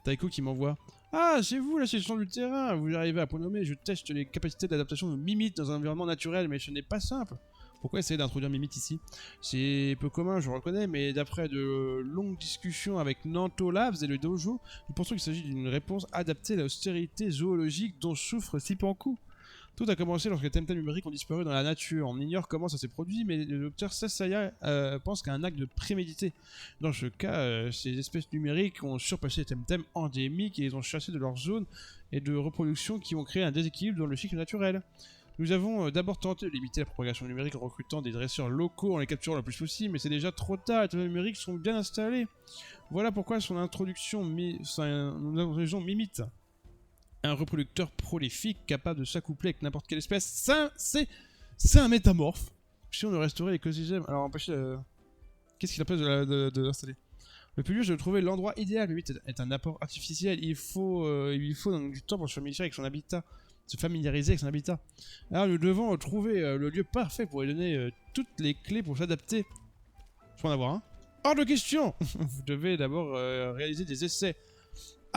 [SPEAKER 1] Taiko qui m'envoie. Ah, c'est vous la gestion du terrain, vous arrivez à point nommé, je teste les capacités d'adaptation de Mimite dans un environnement naturel, mais ce n'est pas simple. Pourquoi essayer d'introduire Mimite ici? C'est peu commun, je reconnais, mais d'après de longues discussions avec Nanto Labs et le dojo, nous pensons qu'il s'agit d'une réponse adaptée à l'austérité zoologique dont souffre Sipankou. Tout a commencé lorsque les Temtem numériques ont disparu dans la nature. On ignore comment ça s'est produit, mais le docteur Sasaya pense qu'un acte de prémédité. Dans ce cas, ces espèces numériques ont surpassé les Temtem endémiques et les ont chassés de leur zone et de reproduction qui ont créé un déséquilibre dans le cycle naturel. Nous avons d'abord tenté de limiter la propagation numérique en recrutant des dresseurs locaux en les capturant le plus possible, mais c'est déjà trop tard, les Temtem numériques sont bien installés. Voilà pourquoi son introduction Mimite. Un reproducteur prolifique capable de s'accoupler avec n'importe quelle espèce. Ça, c'est un métamorphe. Si on veut restaurer l'écosystème, alors empêcher. Qu'est-ce qu'il empêche de l'installer? Le plus dur, je vais trouver l'endroit idéal. Lui est un apport artificiel. Il faut donc du temps pour se familiariser avec son habitat. Alors nous devons trouver le lieu parfait pour lui donner toutes les clés pour s'adapter. Je peux en avoir un. Hors de question. Vous devez d'abord réaliser des essais.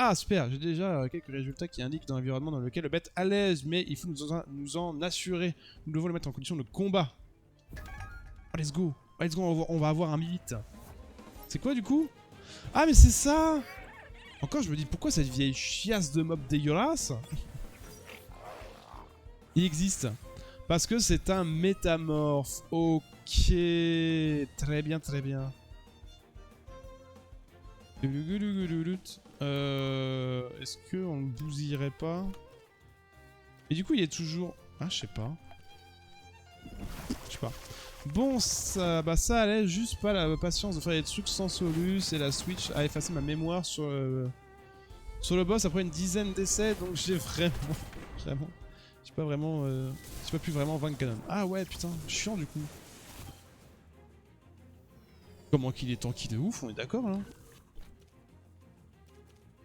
[SPEAKER 1] Ah super, j'ai déjà quelques résultats qui indiquent dans l'environnement dans lequel le bête à l'aise, mais il faut nous en assurer. Nous devons le mettre en condition de combat. Oh, let's go, on va avoir un Mimite. C'est quoi du coup? Ah mais c'est ça. Encore je me dis pourquoi cette vieille chiasse de mob dégueulasse. Il existe. Parce que c'est un métamorphe. Ok, très bien, très bien. Est-ce qu'on le bousillerait pas? Et du coup il est toujours... Ah je sais pas. Je sais pas. Bon ça allait juste pas la patience de faire des trucs sans solus et la Switch a effacé ma mémoire sur le boss après une dizaine d'essais, donc j'ai vraiment... J'ai pas pu vraiment vaincre Ganon. Ah ouais putain, chiant du coup. Comment qu'il est tanky de ouf, on est d'accord là.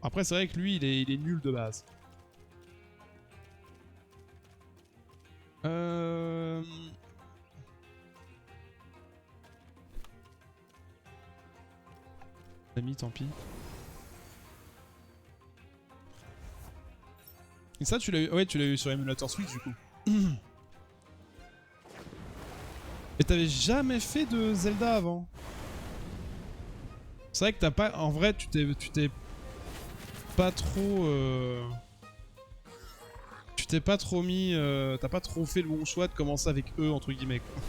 [SPEAKER 1] Après c'est vrai que lui il est nul de base. L'ami, tant pis. Et ça tu l'as eu, ouais tu l'as eu sur émulateur Switch du coup. Et t'avais jamais fait de Zelda avant. C'est vrai que t'as pas, en vrai tu t'es pas trop tu t'es pas trop mis, t'as pas trop fait le bon choix de commencer avec eux entre guillemets quoi.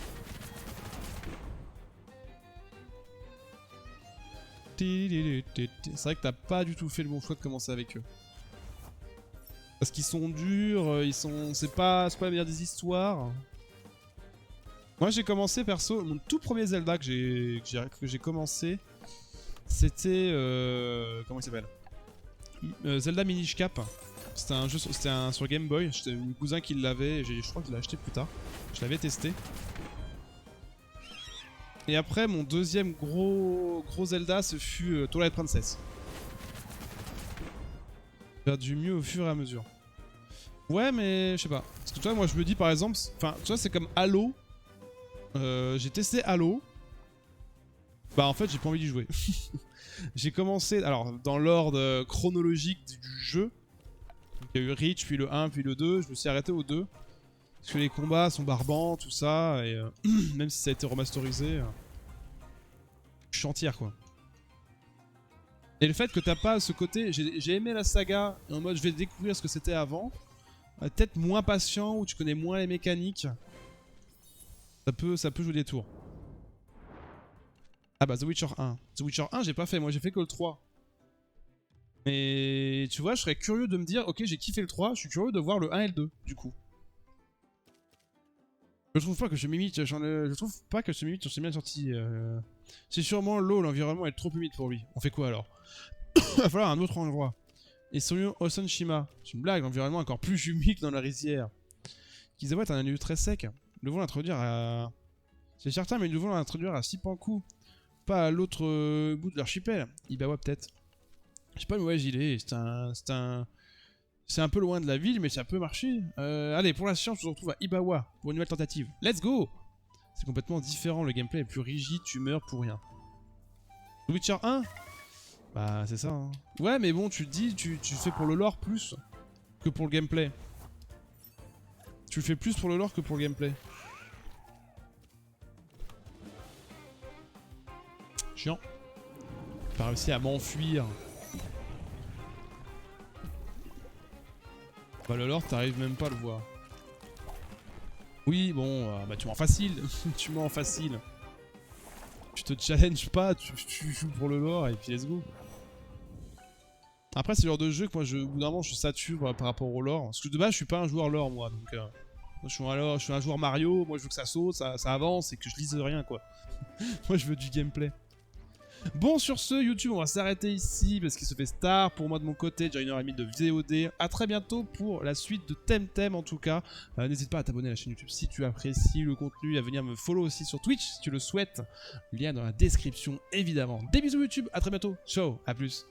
[SPEAKER 1] C'est vrai que t'as pas du tout fait le bon choix de commencer avec eux. Parce qu'ils sont durs, c'est pas la meilleure des histoires. Moi j'ai commencé perso, mon tout premier Zelda que j'ai commencé, c'était comment il s'appelle, Zelda Minish Cap. C'était un jeu, sur Game Boy. C'était mon cousin qui l'avait, je crois qu'il l'a acheté plus tard. Je l'avais testé. Et après mon deuxième gros Zelda, ce fut Twilight Princess. Faire du mieux au fur et à mesure. Ouais mais je sais pas. Parce que toi moi je me dis par exemple, enfin tu vois c'est comme Halo. J'ai testé Halo. Bah en fait j'ai pas envie d'y jouer. J'ai commencé, alors dans l'ordre chronologique du jeu. Il y a eu Reach, puis le 1, puis le 2. Je me suis arrêté au 2. Parce que les combats sont barbants, tout ça. Et même si ça a été remasterisé. chantière quoi. Et le fait que t'as pas ce côté, j'ai aimé la saga, en mode je vais découvrir ce que c'était avant, peut-être moins patient, où tu connais moins les mécaniques, ça peut jouer des tours. Ah bah The Witcher 1. The Witcher 1 j'ai pas fait, moi j'ai fait que le 3. Mais tu vois, je serais curieux de me dire, ok j'ai kiffé le 3, je suis curieux de voir le 1 et le 2 du coup. Je trouve pas que ce Mimik, je trouve pas que ce Mimik s'en bien sorti. C'est sûrement l'eau, l'environnement est trop humide pour lui. On fait quoi alors? Va falloir un autre endroit. Et Sonyo Osanshima. C'est une blague, l'environnement est encore plus humide dans la rizière. Kizawa est un lieu très sec. Nous devons l'introduire à... C'est certain, mais nous devons l'introduire à Sipanku. Pas à l'autre bout de l'archipel. Ibawa peut-être. Je sais pas où il est. C'est un peu loin de la ville, mais ça peut marcher. Allez, pour la science, on se retrouve à Ibawa pour une nouvelle tentative. Let's go! C'est complètement différent, le gameplay est plus rigide, tu meurs pour rien. The Witcher 1? Bah, c'est ça. Hein. Ouais, mais bon, tu te dis, tu fais pour le lore plus que pour le gameplay. Tu le fais plus pour le lore que pour le gameplay. Chiant. J'ai pas réussi à m'enfuir. Bah le lore, t'arrives même pas à le voir. Oui, bon, bah tu m'en facile. Tu m'en facile. Tu te challenges pas, tu joues pour le lore et puis let's go. Après, c'est le genre de jeu que moi, au bout d'un moment, je sature par rapport au lore. Parce que de base, je suis pas un joueur lore, moi. Donc, moi, je suis un joueur Mario. Moi, je veux que ça saute, ça avance et que je lise rien, quoi. Moi, je veux du gameplay. Bon, sur ce, YouTube, on va s'arrêter ici parce qu'il se fait tard. Pour moi, de mon côté, déjà 1h30 de VOD. A très bientôt pour la suite de Temtem, en tout cas. N'hésite pas à t'abonner à la chaîne YouTube si tu apprécies le contenu, à venir me follow aussi sur Twitch si tu le souhaites. Lien dans la description, évidemment. Des bisous YouTube, à très bientôt. Ciao, à plus.